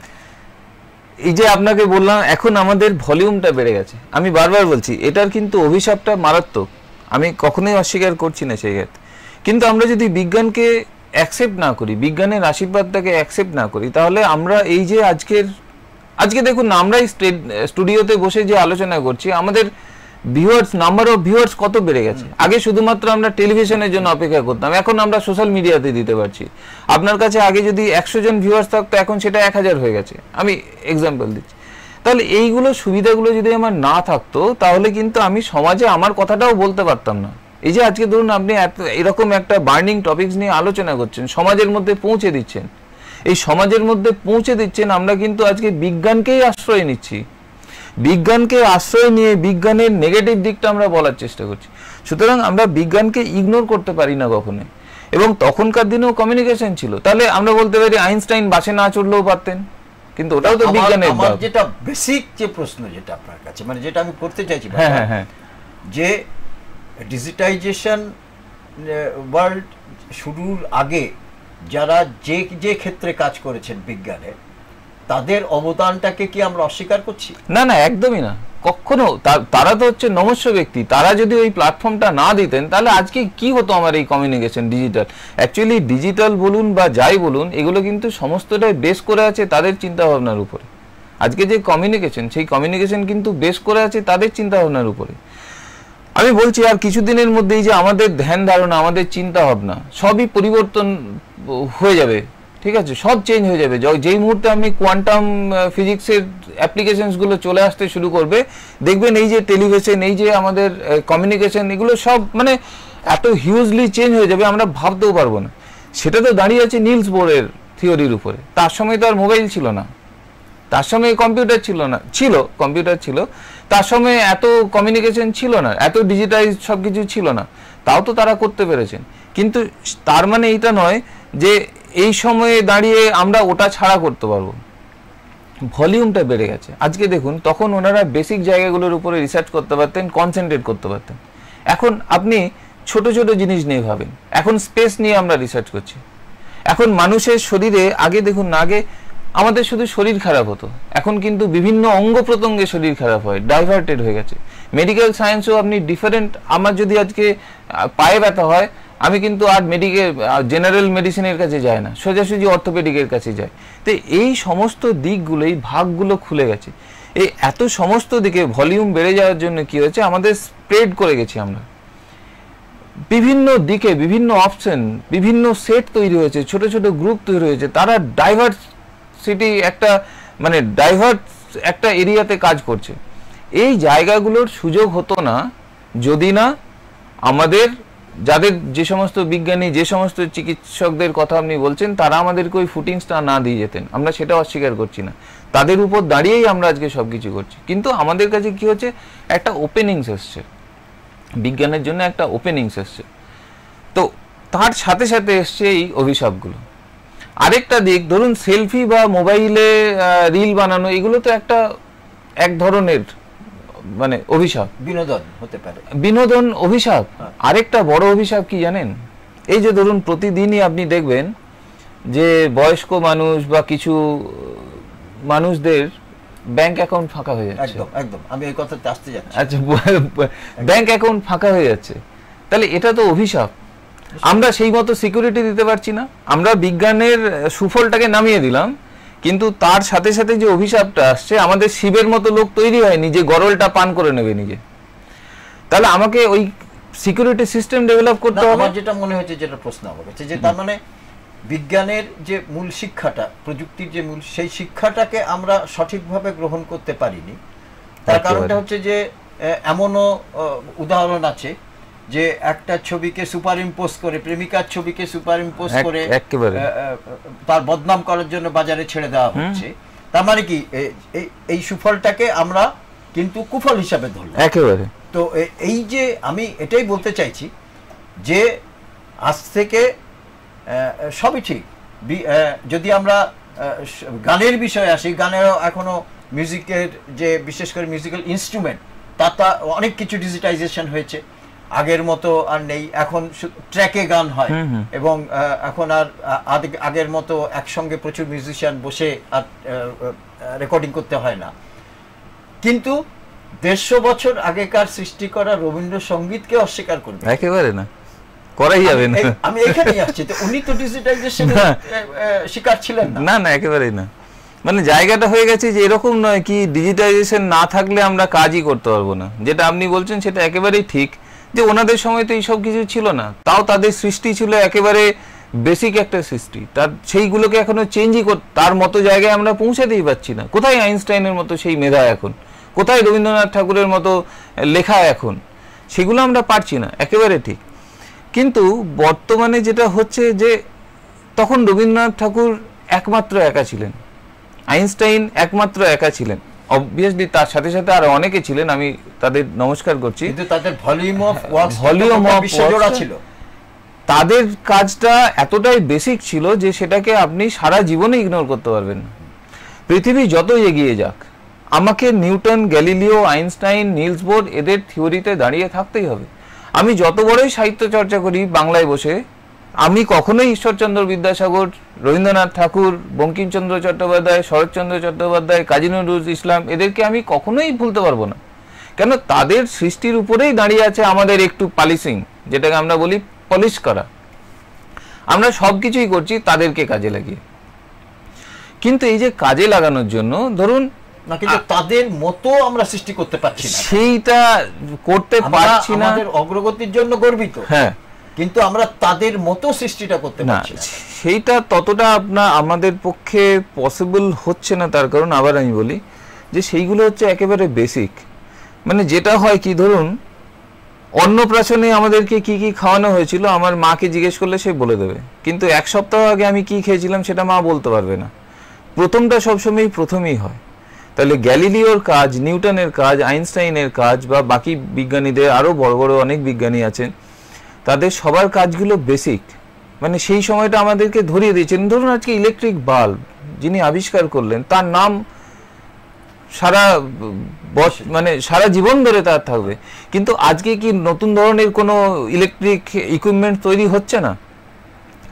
এই যে আপনাকে বললাম এখন আমাদের ভলিউমটা বেড়ে গেছে, আমি বারবার বলছি এটার কিন্তু অভিশাপটা মারাত্মক, আমি কখনোই অস্বীকার করছি না সেই ক্ষেত্রে। কিন্তু আমরা যদি বিজ্ঞানকে অ্যাকসেপ্ট না করি, বিজ্ঞানের আশীর্বাদটাকে অ্যাকসেপ্ট না করি, তাহলে আমরা এই যে আজকে দেখুন না, আমরা স্টুডিওতে বসে যে আলোচনা করছি, আমাদের ভিউয়ার্স, নাম্বার অফ ভিউয়ার্স কত বেড়ে গেছে। আগে শুধুমাত্র আমরা টেলিভিশনের জন্য অপেক্ষা করতাম, এখন আমরা সোশ্যাল মিডিয়াতে দিতে পারছি। আপনার কাছে আগে যদি 100 জন ভিউয়ার্স থাকতো, এখন সেটা 1000 হয়ে গেছে, আমি এক্সাম্পল দিচ্ছি। তাহলে এইগুলো সুবিধাগুলো যদি আমার না থাকতো তাহলে কিন্তু আমি সমাজে আমার কথাটাও বলতে পারতাম না। এই যে আজকে ধরুন আপনি এরকম একটা বার্নিং টপিকস নিয়ে আলোচনা করছেন, সমাজের মধ্যে পৌঁছে দিচ্ছেন, এই সমাজের মধ্যে পৌঁছে দিচ্ছেন, আমরা কিন্তু আজকে বিজ্ঞানকেই আশ্রয় নিচ্ছি, বিজ্ঞানকে আশ্রয় নিয়ে বিজ্ঞানের নেগেটিভ দিকটা আমরা বলার চেষ্টা করছি। সুতরাং আমরা বিজ্ঞানকে ইগনোর করতে পারি না কখনোই। এবং তখনকার দিনেও কমিউনিকেশন ছিল, তাহলে আমরা বলতে পারি আইনস্টাইন বাসে না চড়লেও পারতেন, কিন্তু ওটাও তো বিজ্ঞানের। আমার যেটা বেসিক যে প্রশ্ন যেটা আপনার কাছে, মানে যেটা আমি করতে চাইছি, যে ডিজিটাইজেশন ওয়ার্ল্ড শুরুর আগে যারা যে ক্ষেত্রে কাজ করেছেন বিজ্ঞানে, তাদের অবদানটাকে কি আমরা অস্বীকার করছি? না না, একদমই না, কখনো। তারা তো হচ্ছে নমস্য ব্যক্তি, তারা যদি ওই প্ল্যাটফর্মটা না দিতেন তাহলে আজকে কি হতো আমার এই কমিউনিকেশন ডিজিটাল। অ্যাকচুয়ালি ডিজিটাল বলুন বা যাই বলুন, এগুলো কিন্তু সমস্তটাই বেস করে আছে তাদের চিন্তা ভাবনার উপরে। আজকে যে কমিউনিকেশন, সেই কমিউনিকেশন কিন্তু বেস করে আছে তাদের চিন্তা ভাবনার উপরে। আমি বলছি আর কিছুদিনের মধ্যেই যে আমাদের ধ্যান ধারণা, আমাদের চিন্তা ভাবনা সবই পরিবর্তন হয়ে যাবে, ঠিক আছে, সব চেঞ্জ হয়ে যাবে। যেই মুহূর্তে আপনি কোয়ান্টাম ফিজিক্সের অ্যাপ্লিকেশনসগুলো চলে আসতে শুরু করবে, দেখবেন এই যে টেলিভিশন, এই যে আমাদের কমিউনিকেশন, এগুলো সব মানে এত হিউজলি চেঞ্জ হয়ে যাবে আমরা ভাবতেও পারবো না। সেটা তো দাঁড়িয়ে আছে নিলস বোরের থিওরির উপরে। তার সময় তো আর মোবাইল ছিল না, তার সময় কম্পিউটার ছিল না, ছিল কম্পিউটার ছিল, তার সময় এত কমিউনিকেশন ছিল না, এত ডিজিটাইজ সব কিছু ছিল না, তাও তো তারা করতে পেরেছেন। কিন্তু তার মানে এইটা নয় যে এই সময়ে দাঁড়িয়ে আমরা ওটা ছাড়া করতে পারবো। ভলিউমটা বেড়ে গেছে। আজকে দেখুন, তখন ওনারা বেসিক জায়গাগুলোর উপরে রিসার্চ করতে পারতেন, কনসেন্ট্রেট করতে পারতেন। এখন আপনি ছোট ছোট জিনিস নিয়ে ভাবেন, এখন স্পেস নিয়ে আমরা রিসার্চ করছি। এখন মানুষের শরীরে আগে দেখুন না, আগে আমাদের শুধু শরীর খারাপ হতো, এখন কিন্তু বিভিন্ন অঙ্গ প্রত্যঙ্গে শরীর খারাপ হয়, ডাইভার্টেড হয়ে গেছে। মেডিকেল সায়েন্সও আপনি ডিফারেন্ট, আমার যদি আজকে পায়ে ব্যথা হয়, আমি কিন্তু আর জেনারেল মেডিসিনের কাছে যায় না, সোজাসুজি অর্থোপেডিকের কাছে যায়। তো এই সমস্ত দিকগুলো, এই ভাগগুলো খুলে গেছে। এই এত সমস্ত দিকে ভলিউম বেড়ে যাওয়ার জন্য কি হয়েছে, আমাদের স্প্রেড করে গেছি আমরা বিভিন্ন দিকে, বিভিন্ন অপশন, বিভিন্ন সেট তৈরি হয়েছে, ছোট ছোট গ্রুপ তৈরি হয়েছে, তারা ডাইভার্সিটি একটা মানে ডাইভার্স একটা এরিয়াতে কাজ করছে। এই জায়গাগুলোর সুযোগ হতো না যদি না আমাদের যাদের যে সমস্ত বিজ্ঞানী, যে সমস্ত চিকিৎসকদের কথা আপনি বলছেন, তারা আমাদেরকে ওই ফুটিংসটা না দিয়ে যেতেন। আমরা সেটা অস্বীকার করছি না, তাদের উপর দাঁড়িয়েই আমরা আজকে সব কিছু করছি। কিন্তু আমাদের কাছে কি হচ্ছে, একটা ওপেনিংস এসছে, বিজ্ঞানের জন্য একটা ওপেনিংস এসছে। তো তার সাথে সাথে এসছে এই অভিশাপগুলো। আরেকটা দিক, ধরুন সেলফি বা মোবাইলে রিল বানানো, এগুলো তো এক ধরনের মানে অভিশাপ, বিনোদন হতে পারে, বিনোদন অভিশাপ। আরেকটা বড় অভিশাপ কি জানেন, এই যে ধরুন প্রতিদিনই আপনি দেখবেন যে বয়স্ক মানুষ বা কিছু মানুষদের ব্যাংক অ্যাকাউন্ট ফাঁকা হয়ে যাচ্ছে। একদম একদম, আমি এই কথাতে আসতে যাচ্ছি। আচ্ছা, ব্যাংক অ্যাকাউন্ট ফাঁকা হয়ে যাচ্ছে, তাহলে এটা তো অভিশাপ। আমরা সেই মতো সিকিউরিটি দিতে পারছি না। আমরা বিজ্ঞানের সুফলটাকে নামিয়ে দিলাম, কিন্তু তার সাথে সাথে যে অভিশাপটা আসছে, আমাদের শিবের মতো লোক তৈরি হয়নি যে গরলটা পান করে নেবে নিজে। তাহলে আমাকে ওই সিকিউরিটি সিস্টেম ডেভেলপ করতে হবে। আমার যেটা মনে হচ্ছে, যেটা প্রশ্ন আমার কাছে, যে তার মানে বিজ্ঞানের যে মূল শিক্ষাটা, প্রযুক্তির যে মূল, সেই শিক্ষাটাকে আমরা সঠিকভাবে গ্রহণ করতে পারিনি। তার কারণটা হচ্ছে যে এমনও উদাহরণ আছে যে একটা ছবিকে সুপার ইম্পোজ করে, প্রেমিকার ছবিকে সুপার ইম্পোজ করে তার বদনাম করার জন্য বাজারে ছেড়ে দেওয়া হচ্ছে। তার মানে কি এই সুফলটাকে আমরা কিন্তু কুফল হিসাবে ধরলাম একেবারে। তো এই যে আমি এটাই বলতে চাইছি যে আজ থেকে সবই ঠিক, যদি আমরা গানের বিষয়ে আসি, গানেরও এখনো মিউজিকের যে বিশেষ করে মিউজিক্যাল ইনস্ট্রুমেন্ট, তা অনেক কিছু ডিজিটাইজেশন হয়েছে, আগের মতো আর নেই। এখন ট্র্যাকে গান হয় এবং এখন আর আগের মতো একসঙ্গে প্রচুর মিউজিশিয়ান বসে আর রেকর্ডিং করতে হয় না। কিন্তু 150 বছর আগেকার সৃষ্টি করা রবীন্দ্রসঙ্গীতকে অস্বীকার করবে একেবারে না, করাই যাবে না। আমি এখানেই আসছি, তো উনি তো ডিজিটাইজেশন শিকার ছিলেন না। না না, একেবারেই না। মানে জায়গাটা হয়ে গেছে যে এরকম নয় কি ডিজিটাইজেশন না থাকলে আমরা কাজই করতে পারবো না। যেটা আপনি বলছেন সেটা একেবারেই ঠিক, যে ওনাদের সময় তো এইসব কিছু ছিল না, তাও তাদের সৃষ্টি ছিল একেবারে বেসিক একটা সৃষ্টি। তার সেইগুলোকে এখনো চেঞ্জই তার মতো জায়গায় আমরা পৌঁছাতেই পারছি না। কোথায় আইনস্টাইনের মতো সেই মেধা এখন, কোথায় রবীন্দ্রনাথ ঠাকুরের মতো লেখা এখন, সেগুলো আমরা পারছি না, একেবারে ঠিক। কিন্তু বর্তমানে যেটা হচ্ছে যে তখন রবীন্দ্রনাথ ঠাকুর একমাত্র একা ছিলেন, আইনস্টাইন একমাত্র একা ছিলেন। অবভিয়াসলি তার সাথে সাথে আরো অনেকে ছিলেন, আমি তাদের নমস্কার করছি, কিন্তু তাদের ভলিউম অফ ওয়ার্কস ছিল। তাদের কাজটা এতটাই বেসিক ছিল যে সেটাকে আপনি সারা জীবনে ইগনোর করতে পারবেন না। পৃথিবী যতই এগিয়ে যাক, আমাকে Newton, Galileo, Einstein, Nils bore এদের থিওরিতে দাঁড়িয়ে থাকতেই হবে। আমি যত বড়ই সাহিত্য চর্চা করি বাংলায় বসে, আমি কখনোই ঈশ্বরচন্দ্র বিদ্যাসাগর, রবীন্দ্রনাথ ঠাকুর, বঙ্কিমচন্দ্র চট্টোপাধ্যায়, শরৎচন্দ্র চট্টোপাধ্যায়, কাজী নজরুল ইসলাম, এদেরকে আমি কখনোই ভুলতে পারবো না। কেন, তাদের সৃষ্টির উপরেই দাঁড়িয়ে আছে আমাদের একটু পালিশিং, যেটাকে আমরা বলি পলিশ করা। আমরা সব কিছুই করছি তাদেরকে কাজে লাগিয়ে। কিন্তু এই যে কাজে লাগানোর জন্য ধরুন তাদের মতো আমরা সৃষ্টি করতে পারছি না, সেইটা করতে পারছি না। আমাদের অগ্রগতির জন্য গর্বিত, হ্যাঁ, কিন্তু আমরা তাদের মতো সৃষ্টিটা করতে পারছি না। সেইটা ততটা আমাদের পক্ষে পসিবল হচ্ছে না। তার কারণ আবার আমি বলি যে সেইগুলো হচ্ছে একেবারে বেসিক। মানে যেটা হয় কি, ধরুন অন্নপ্রাশনে আমাদেরকে কি কি খাওয়ানো হয়েছিল, আমার মাকে জিজ্ঞেস করলে সে বলে দেবে, কিন্তু এক সপ্তাহ আগে আমি কি খেয়েছিলাম সেটা মা বলতে পারবে না। প্রথমটা সবসময় প্রথমেই হয়। তাহলে গ্যালিলিওর কাজ, নিউটনের কাজ, আইনস্টাইনের কাজ, বা বাকি বিজ্ঞানীদের, আরো বড় বড় অনেক বিজ্ঞানী আছেন, তাদের সবার কাজগুলো বেসিক। মানে সেই সময়টা আমাদেরকে ধরিয়ে দিয়েছেন। ধরুন আজকে ইলেকট্রিক বাল্ব যিনি আবিষ্কার করলেন, তার নাম সারা জীবন ধরে তার থাকবে। কিন্তু আজকে কি নতুন ধরনের কোনো ইলেকট্রিক ইকুইপমেন্ট তৈরি হচ্ছে না?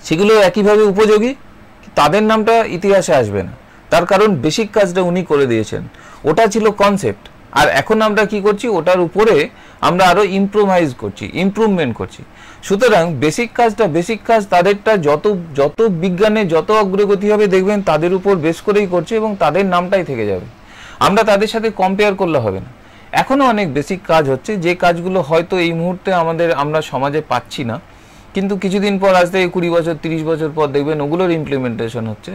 সেগুলো একইভাবে উপযোগী, তাদের নামটা ইতিহাসে আসবে না। তার কারণ বেসিক কাজটা উনি করে দিয়েছেন, ওটা ছিল কনসেপ্ট। আর এখন আমরা কি করছি, ওটার উপরে আমরা আরো ইমপ্রোভাইজ করছি, ইমপ্রুভমেন্ট করছি। সুতরাং বেসিক কাজটা বেসিক কাজ, তাদেরটা যত বিজ্ঞানে যত অগ্রগতি হবে দেখবেন তাদের উপর বেস করেই করছে এবং তাদের নামটাই থেকে যাবে। আমরা তাদের সাথে কম্পেয়ার করলে হবে না। এখনো অনেক বেসিক কাজ হচ্ছে, যে কাজগুলো হয়তো এই মুহূর্তে আমরা সমাজে পাচ্ছি না, কিন্তু কিছুদিন পর, আজ থেকে 20 বছর 30 বছর পর দেখবেন ওগুলোর ইমপ্লিমেন্টেশন হচ্ছে।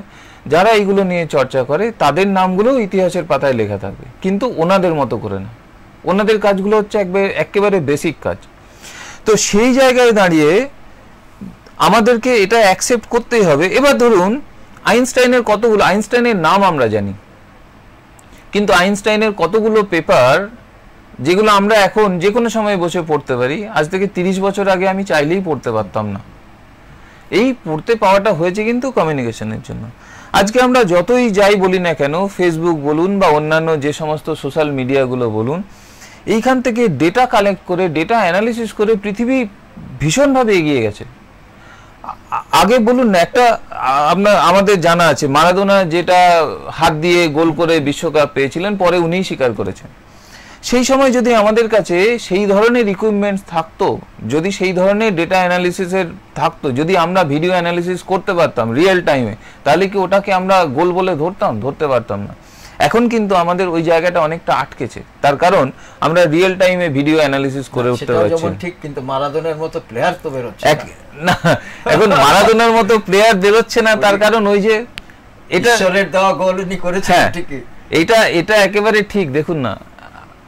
যারা এইগুলো নিয়ে চর্চা করে তাদের নামগুলো ইতিহাসের পাতায় লেখা থাকবে, কিন্তু ওনাদের মতো করে না। ওনাদের কাজগুলো হচ্ছে একেবারে বেসিক কাজ। তো সেই জায়গায় দাঁড়িয়ে আমাদেরকে এটা অ্যাকসেপ্ট করতেই হবে। এবার ধরুন আইনস্টাইনের নাম আমরা জানি, কিন্তু আইনস্টাইনের কতগুলো পেপার যেগুলো আমরা এখন যে কোনো সময় বসে পড়তে পারি, আজ থেকে 30 বছর আগে আমি চাইলেই পড়তে পারতাম না। এই পড়তে পাওয়াটা হয়েছে কিন্তু কমিউনিকেশনের জন্য। আজকে আমরা যতই যাই বলি না কেন, ফেসবুক বলুন বা অন্যান্য যে সমস্ত সোশ্যাল মিডিয়াগুলো বলুন, এইখান থেকে ডেটা কালেক্ট করে, ডেটা অ্যানালিসিস করে পৃথিবী ভীষণভাবে এগিয়ে গেছে। আগে বলুন না, আমাদের জানা আছে মারাদোনা যেটা হাত দিয়ে গোল করে বিশ্বকাপ পেয়েছিলেন, পরে উনিই স্বীকার করেছেন। সেই সময় যদি আমাদের কাছে সেই ধরনের ইকুইপমেন্টস থাকতো, যদি সেই ধরনের ডেটা অ্যানালিসিসের থাকতো, যদি আমরা ভিডিও অ্যানালিসিস করতে পারতাম রিয়েল টাইমে, তাহলে কি ওটাকে আমরা গোল বলে ধরতে পারতাম না। এখন কিন্তু আমাদের ওই জায়গাটা অনেকটা আটকেছে, তার কারণ আমরা রিয়েল টাইমে ভিডিও অ্যানালিসিস করে উঠতে পারছি। ঠিক, কিন্তু মারাদোনার মতো প্লেয়ার তো বেরোচ্ছে না, এখন মারাদোনার মতো প্লেয়ার বেরোচ্ছে না, তার কারণ ওই যে এটা ঈশ্বরের দেওয়া গোল উনি করেছেন ঠিকই, এটা একেবারে ঠিক। দেখুন না,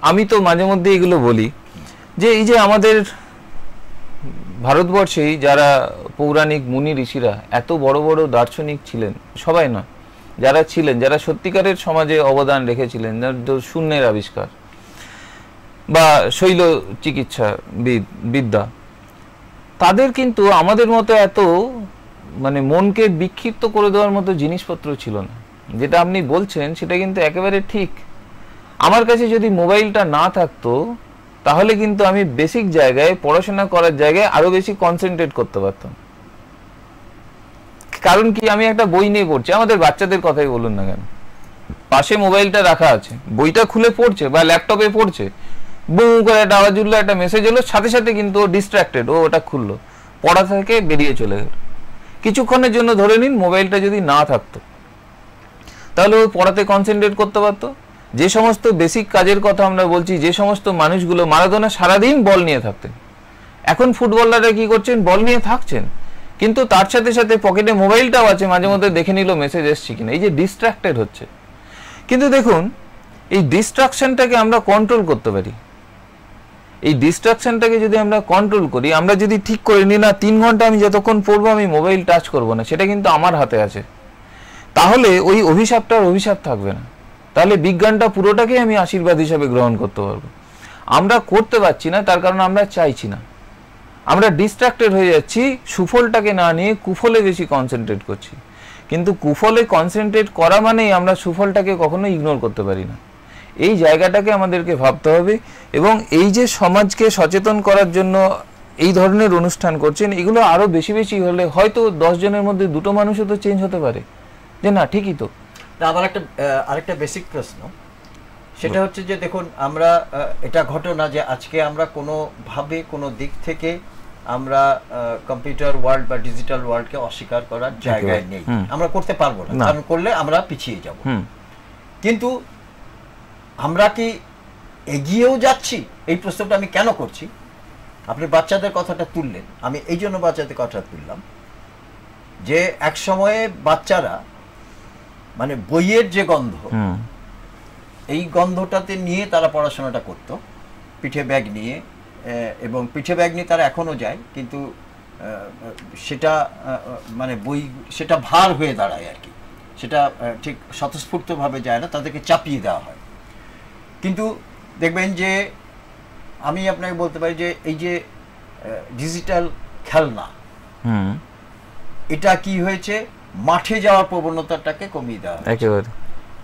আমি তো মাঝে মধ্যে এগুলো বলি যে এই যে আমাদের ভারতবর্ষেই যারা পৌরাণিক মুনি ঋষিরা এত বড় বড় দার্শনিক ছিলেন, সবাই না, যারা ছিলেন, যারা সত্যিকারের সমাজে অবদান রেখেছিলেন, শূন্যের আবিষ্কার বা শৈল চিকিৎসা বিদ্যা, তাদের কিন্তু আমাদের মতো এত মানে মনকে বিক্ষিপ্ত করে দেওয়ার মতো জিনিসপত্র ছিল না। যেটা আপনি বলছেন সেটা কিন্তু একেবারে ঠিক। আমার কাছে যদি মোবাইলটা না থাকতো তাহলে কিন্তু আমি বেসিক জায়গায় পড়াশোনা করার জায়গায় আরো বেশি কনসেন্ট্রেট করতে পারতাম। কারণ কি, আমি একটা বই নিয়ে পড়ছি, আমাদের বাচ্চাদের কথাই বলুন না কেন, পাশে মোবাইলটা রাখা আছে, বইটা খুলে পড়ছে বা ল্যাপটপে পড়ছে, বউ করে একটা আওয়াজ উঠলো, একটা মেসেজ এলো, সাথে সাথে কিন্তু ও ডিস্ট্রাক্টেড, ও ওটা খুললো, পড়া থেকে বেরিয়ে চলে গেল। কিছুক্ষণের জন্য ধরে নিন মোবাইলটা যদি না থাকতো তাহলে ও পড়াতে কনসেন্ট্রেট করতে পারতো। যে সমস্ত বেসিক কাজের কথা আমরা বলছি, যে সমস্ত মানুষগুলো, মারাদোনা সারাদিন বল নিয়ে থাকতেন, এখন ফুটবলাররা কি করছেন, বল নিয়ে থাকছেন, কিন্তু তার সাথে সাথে পকেটে মোবাইলটাও আছে, মাঝে মধ্যে দেখে নিল মেসেজ এসছে কিনা, এই যে ডিস্ট্রাক্টেড হচ্ছে। কিন্তু দেখুন, এই ডিস্ট্রাকশনটাকে আমরা কন্ট্রোল করতে পারি। এই ডিস্ট্রাকশনটাকে যদি আমরা কন্ট্রোল করি, আমরা যদি ঠিক করে নিই না 3 ঘন্টা আমি যতক্ষণ পড়বো আমি মোবাইল টাচ করবো না, সেটা কিন্তু আমার হাতে আছে, তাহলে ওই অভিশাপটার অভিশাপ থাকবে না। তাহলে বিজ্ঞানটা পুরোটাকে আমি আশীর্বাদ হিসাবে গ্রহণ করতে পারবো। আমরা করতে পারছি না, তার কারণ আমরা চাইছি না, আমরা ডিস্ট্রাক্টেড হয়ে যাচ্ছি, সুফলটাকে না নিয়ে কুফলে বেশি কনসেন্ট্রেট করছি। কিন্তু কুফলে কনসেন্ট্রেট করা মানেই আমরা সুফলটাকে কখনো ইগনোর করতে পারি না। এই জায়গাটাকে আমাদেরকে ভাবতে হবে, এবং এই যে সমাজকে সচেতন করার জন্য এই ধরনের অনুষ্ঠান করছেন, এগুলো আরো বেশি বেশি হলে হয়তো 10 জনের মধ্যে 2টো মানুষও তো চেঞ্জ হতে পারে, যে না ঠিকই তো। আবার আরেকটা বেসিক প্রশ্ন, সেটা হচ্ছে যে দেখুন, আমরা এটা ঘটনা যে আজকে আমরা কোনোভাবে কোনো দিক থেকে আমরা কম্পিউটার ওয়ার্ল্ড বা ডিজিটাল ওয়ার্ল্ডকে অস্বীকার করার জায়গায় নেই, আমরা করতে পারবো না, কারণ করলে আমরা পিছিয়ে যাব। কিন্তু আমরা কি এগিয়েও যাচ্ছি? এই প্রশ্নটা আমি কেন করছি, আপনি বাচ্চাদের কথাটা তুললেন, আমি এই জন্য বাচ্চাদের কথা তুললাম যে এক সময়ে বাচ্চারা মানে বইয়ের যে গন্ধ, এই গন্ধটাতে নিয়ে তারা পড়াশোনাটা করত, পিঠে ব্যাগ নিয়ে, এবং পিঠে ব্যাগ নিয়ে তারা এখনো যায়, কিন্তু সেটা মানে বই সেটা ভার হয়ে দাঁড়ায় আর কি, সেটা ঠিক স্বতঃস্ফূর্তভাবে যায় না, তাদেরকে চাপিয়ে দেওয়া হয়। কিন্তু দেখবেন যে আমি আপনাকে বলতে পারি যে এই যে ডিজিটাল খেলনা, এটা কি হয়েছে, মাঠে যাওয়ার প্রবণতাটাকে কমিয়ে দেওয়া একেবারে।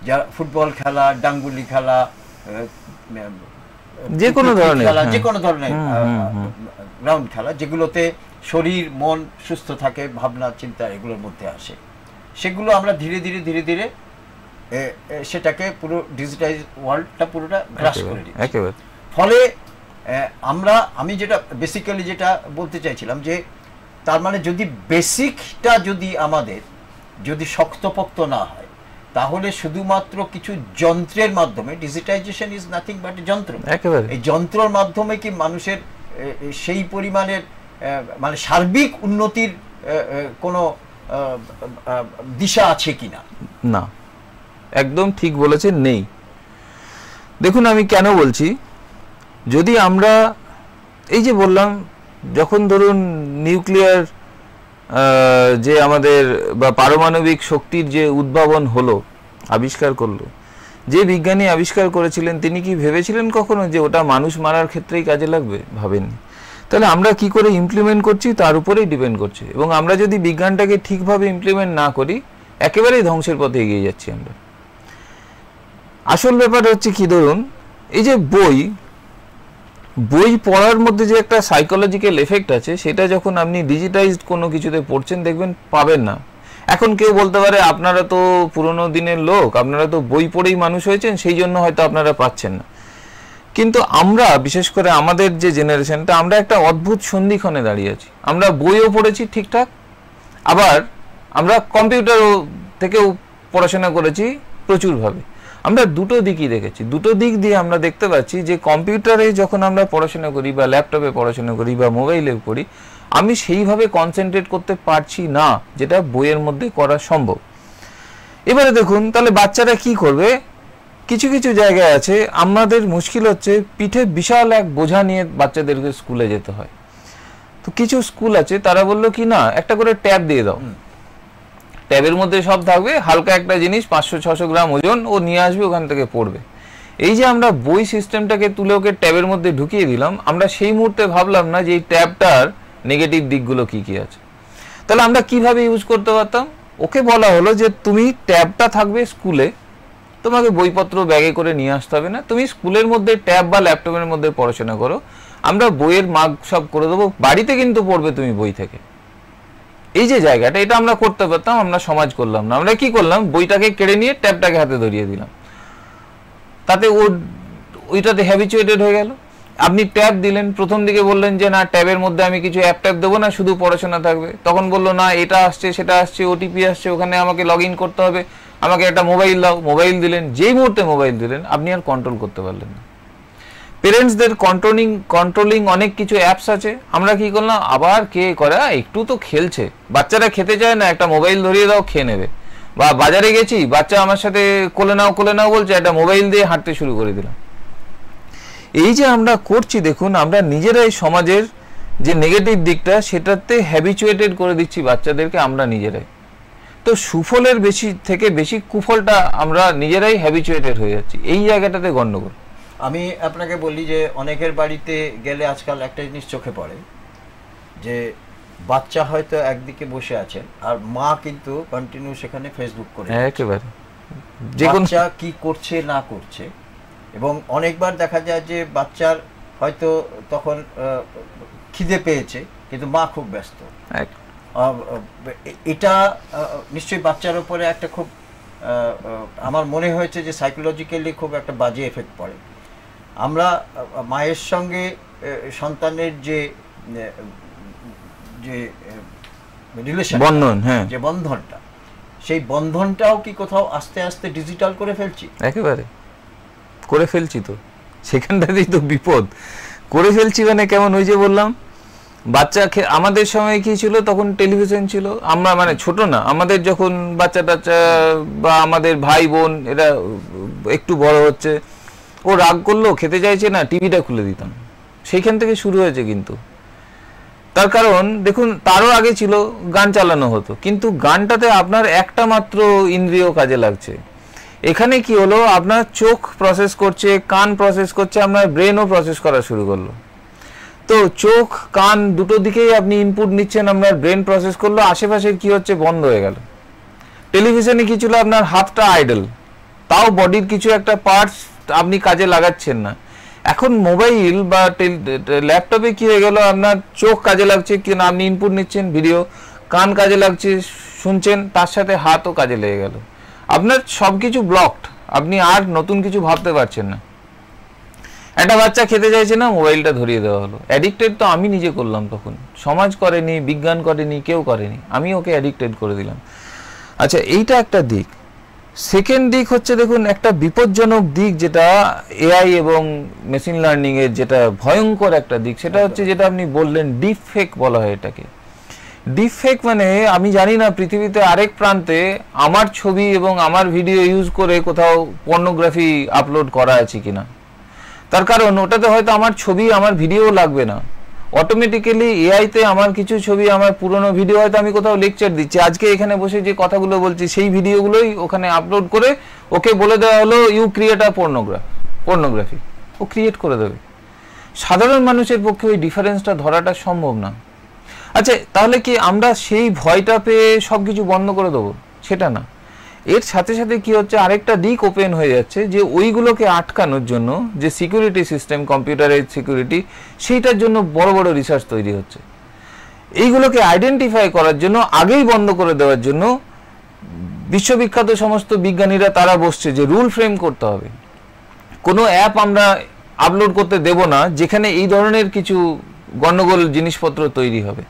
যা ফুটবল খেলা, ডাঙ্গুলি খেলা, যে কোনো ধরনের গ্রাউন্ড খেলা, যেগুলোতে শরীর মন সুস্থ থাকে, ভাবনা চিন্তা এগুলোর মধ্যে আসে, সেগুলো আমরা ধীরে ধীরে ধীরে ধীরে সেটাকে পুরো ডিজিটাইজ ওয়ার্ল্ডটা পুরোটা গ্রাস করে দিচ্ছি। ফলে আমি যেটা বেসিক্যালি যেটা বলতে চাইছিলাম যে তার মানে যদি বেসিকটা যদি আমাদের যদি শক্তপোক্ত না হয়, তাহলে শুধুমাত্র কিছু যন্ত্রের মাধ্যমে, ডিজিটাইজেশন ইজ নাথিং বাট যন্ত্র, এই যন্ত্রের মাধ্যমে কি মানুষের সেই পরিমাণের মানে সার্বিক উন্নতির কোনো দিশা আছে কিনা? না, একদম ঠিক বলেছেন, নেই। দেখুন আমি কেন বলছি, যদি আমরা এই যে বললাম, যখন ধরুন নিউক্লিয়ার যে আমাদের বা পারমাণবিক শক্তির যে উদ্ভাবন হলো, আবিষ্কার করলো, যে বিজ্ঞানী আবিষ্কার করেছিলেন তিনি কি ভেবেছিলেন কখনো যে ওটা মানুষ মারার ক্ষেত্রেই কাজে লাগবে? ভাবেননি। তাহলে আমরা কি করে ইমপ্লিমেন্ট করছি তার উপরেই ডিপেন্ড করছে, এবং আমরা যদি বিজ্ঞানটাকে ঠিকভাবে ইমপ্লিমেন্ট না করি একেবারেই ধ্বংসের পথে এগিয়ে যাচ্ছি আমরা। আসল ব্যাপার হচ্ছে কি, ধরুন এই যে বই পড়ার মধ্যে যে একটা সাইকোলজিক্যাল এফেক্ট আছে, সেটা যখন আপনি ডিজিটাইজড কোনো কিছুতে পড়ছেন দেখবেন পাবেন না। এখন কেউ বলতে পারে আপনারা তো পুরোনো দিনের লোক, আপনারা তো বই পড়েই মানুষ হয়েছেন, সেই জন্য হয়তো আপনারা পাচ্ছেন না। কিন্তু আমরা বিশেষ করে আমাদের যে জেনারেশনটা, আমরা একটা অদ্ভুত সন্ধিক্ষণে দাঁড়িয়ে আছি। আমরা বইও পড়েছি ঠিকঠাক, আবার আমরা কম্পিউটারও থেকেও পড়াশোনা করেছি প্রচুরভাবে। আমরা দুটো দিকই দেখেছি। দুটো দিক দিয়ে আমরা দেখতে পাচ্ছি যে কম্পিউটারে যখন আমরা পড়াশোনা করি বা ল্যাপটপে পড়াশোনা করি বা মোবাইলেও করি, আমি সেইভাবে কনসেন্ট্রেট করতে পারছি না যেটা বইয়ের মধ্যে করা সম্ভব। এবারে দেখুন তাহলে বাচ্চারা কি করবে। কিছু কিছু জায়গায় আছে আমাদের মুশকিল হচ্ছে, পিঠে বিশাল এক বোঝা নিয়ে বাচ্চাদেরকে স্কুলে যেতে হয়। তো কিছু স্কুল আছে তারা বললো কি না, একটা করে ট্যাব দিয়ে দাও, ট্যাবের মধ্যে সব থাকবে, হালকা একটা জিনিস 500-600 গ্রাম ওজন, ও নিয়ে আসবে, ওখান থেকে পড়বে। এই যে আমরা বই সিস্টেমটাকে তুলে ওকে ট্যাবের মধ্যে ঢুকিয়ে দিলাম, আমরা সেই মুহূর্তে ভাবলাম না যে এই ট্যাবটার নেগেটিভ দিকগুলো কি কি আছে। তাহলে আমরা কিভাবে ইউজ করতে পারতাম, ওকে বলা হলো যে তুমি ট্যাবটা থাকবে স্কুলে, তোমাকে বইপত্র ব্যাগে করে নিয়ে আসতে হবে না, তুমি স্কুলের মধ্যে ট্যাব বা ল্যাপটপের মধ্যে পড়াশোনা করো, আমরা বইয়ের মার্ক সব করে দেবো, বাড়িতে কিন্তু পড়বে তুমি বই থেকে। এই যে জায়গাটা, এটা আমরা করতে পারতাম, আমরা সমাজ করলাম না। আমরা কি করলাম, বইটাকে কেড়ে নিয়ে ট্যাবটাকে হাতে ধরিয়ে দিলাম, তাতে ওইটাতে হ্যাবিচুয়েটেড হয়ে গেল। আপনি ট্যাব দিলেন, প্রথম দিকে বললেন যে না ট্যাবের মধ্যে আমি কিছু অ্যাপ ট্যাব দেবো না, শুধু পড়াশোনা থাকবে। তখন বললো না এটা আসছে সেটা আসছে, ওটিপি আসছে, ওখানে আমাকে লগ ইন করতে হবে, আমাকে একটা মোবাইল দাও। মোবাইল দিলেন, যেই মুহূর্তে মোবাইল দিলেন আপনি আর কন্ট্রোল করতে পারলেন না। পেরেন্টসদের কন্ট্রোলিং অনেক কিছু অ্যাপস আছে। আমরা কি করলাম, আবার কে করে একটু তো খেলছে, বাচ্চারা খেতে চায় না, একটা মোবাইল ধরিয়ে দাও খেয়ে নেবে। বা বাজারে গেছি, বাচ্চা আমার সাথে কোলে নাও বলছে, একটা মোবাইল দিয়ে হাঁটতে শুরু করে দিলাম। এই যে আমরা করছি, দেখুন আমরা নিজেরাই সমাজের যে নেগেটিভ দিকটা সেটাতে হ্যাবিচুয়েটেড করে দিচ্ছি বাচ্চাদেরকে আমরা নিজেরাই। তো সুফলের বেশি কুফলটা আমরা নিজেরাই হ্যাবিচুয়েটেড হয়ে যাচ্ছি, এই জায়গাটাতে গন্ডগোল। আমি আপনাকে বলি যে অনেকের বাড়িতে গেলে আজকাল একটা জিনিস চোখে পড়ে, যে বাচ্চা হয়তো একদিকে বসে আছেন আর মা কিন্তু কন্টিনিউ সেখানে ফেসবুক করে, একেবারে বাচ্চা কি করছে না করছে। এবং অনেকবার দেখা যায় যে বাচ্চার হয়তো তখন খিদে পেয়েছে কিন্তু মা খুব ব্যস্ত। এটা নিশ্চয়ই বাচ্চার উপরে একটা খুব আমার মনে হয়েছে যে সাইকোলজিক্যালি খুব একটা বাজে এফেক্ট পড়ে। আমরা মায়ের সঙ্গে সন্তানের যে রিলেশন, বন্ধন, যে বন্ধনটা, সেই বন্ধনটাও কি কোথাও আস্তে আস্তে ডিজিটাল করে ফেলছি? একেবারে করে ফেলছি, তো সেখানটাতেই তো বিপদ। করে ফেলছি মানে কেমন, ওই যে বললাম বাচ্চা আমাদের সময় কি ছিল, তখন টেলিভিশন ছিল, আমরা মানে ছোট না, আমাদের যখন বাচ্চা টাচ্চা বা আমাদের ভাই বোন এরা একটু বড় হচ্ছে, ও রাগ করলো খেতে চাইছে না, টিভিটা খুলে দিতাম। সেইখান থেকে শুরু হয়েছে। কিন্তু তার কারণ দেখুন, তারও আগে ছিল গান চালানো হতো, কিন্তু গানটাতে আপনার একটা মাত্র ইন্দ্রিয় কাজে লাগছে। এখানে কি হলো, আপনার চোখ প্রসেস করছে, কান প্রসেস করছে, আপনার ব্রেনও প্রসেস করা শুরু করলো। তো চোখ কান দুটো দিকেই আপনি ইনপুট নিচ্ছেন, আপনার ব্রেন প্রসেস করলো, আশেপাশের কি হচ্ছে বন্ধ হয়ে গেল। টেলিভিশনে কি ছিল, আপনার হাতটা আইডল, তাও বডির কিছু একটা পার্টস আপনি কাজে লাগাচ্ছেন না। এখন মোবাইল বা ল্যাপটপে কি হয়ে গেল, আপনার চোখ কাজে লাগছে কিনা আপনি ইনপুট নিচ্ছেন ভিডিও, কান কাজে লাগছে শুনছেন, তার সাথে হাতও কাজে লেগে গেল। আপনার সবকিছু ব্লকড, আপনি আর নতুন কিছু ভাবতে পারছেন না। একটা বাচ্চা খেতে চাইছে না, মোবাইলটা ধরিয়ে দেওয়া হলো। অ্যাডিক্টেড তো আমি নিজে করলাম, তখন সমাজ করেনি, বিজ্ঞান করেনি, কেউ করেনি, আমি ওকে অ্যাডিক্টেড করে দিলাম। আচ্ছা, এইটা একটা দিক। সেকেন্ড দিক হচ্ছে দেখুন, একটা বিপজ্জনক দিক যেটা এআই এবং মেশিন লার্নিং এর যেটা ভয়ঙ্কর একটা দিক, সেটা হচ্ছে যেটা আপনি বললেন ডিপ ফেক বলা হয় এটাকে। ডিপ ফেক মানে আমি জানি না পৃথিবীতে আরেক প্রান্তে আমার ছবি এবং আমার ভিডিও ইউজ করে কোথাও পর্নোগ্রাফি আপলোড করা আছে কিনা। তার কারণ ওটাতে হয়তো আমার ছবি আমার ভিডিও লাগবে না, অটোমেটিক্যালি এআইতে আমার কিছু ছবি, আমার পুরনো ভিডিও, হয়তো আমি কোথাও লেকচার দিচ্ছি, আজকে এখানে বসে যে কথাগুলো বলছি সেই ভিডিওগুলোই ওখানে আপলোড করে ওকে বলে দেওয়া হলো ইউ ক্রিয়েট আ পর্নোগ্রাফি, ও ক্রিয়েট করে দেবে। সাধারণ মানুষের পক্ষে ওই ডিফারেন্সটা ধরাটা সম্ভব না। আচ্ছা, তাহলে কি আমরা সেই ভয়টা পেয়ে সব কিছু বন্ধ করে দেবো? সেটা না। এর সাথে সাথে কি হচ্ছে, আরেকটা দিক ওপেন হয়ে যাচ্ছে, যে ওইগুলোকে আটকানোর জন্য যে সিকিউরিটি সিস্টেম, কম্পিউটারের সিকিউরিটি, সেইটার জন্য বড় বড় রিসার্চ তৈরি হচ্ছে। এইগুলোকে আইডেন্টিফাই করার জন্য, আগেই বন্ধ করে দেওয়ার জন্য বিশ্ববিখ্যাত সমস্ত বিজ্ঞানীরা তারা বসছে যে রুল ফ্রেম করতে হবে। কোনো অ্যাপ আমরা আপলোড করতে দেব না যেখানে এই ধরনের কিছু গন্ডগোল জিনিসপত্র তৈরি হবে।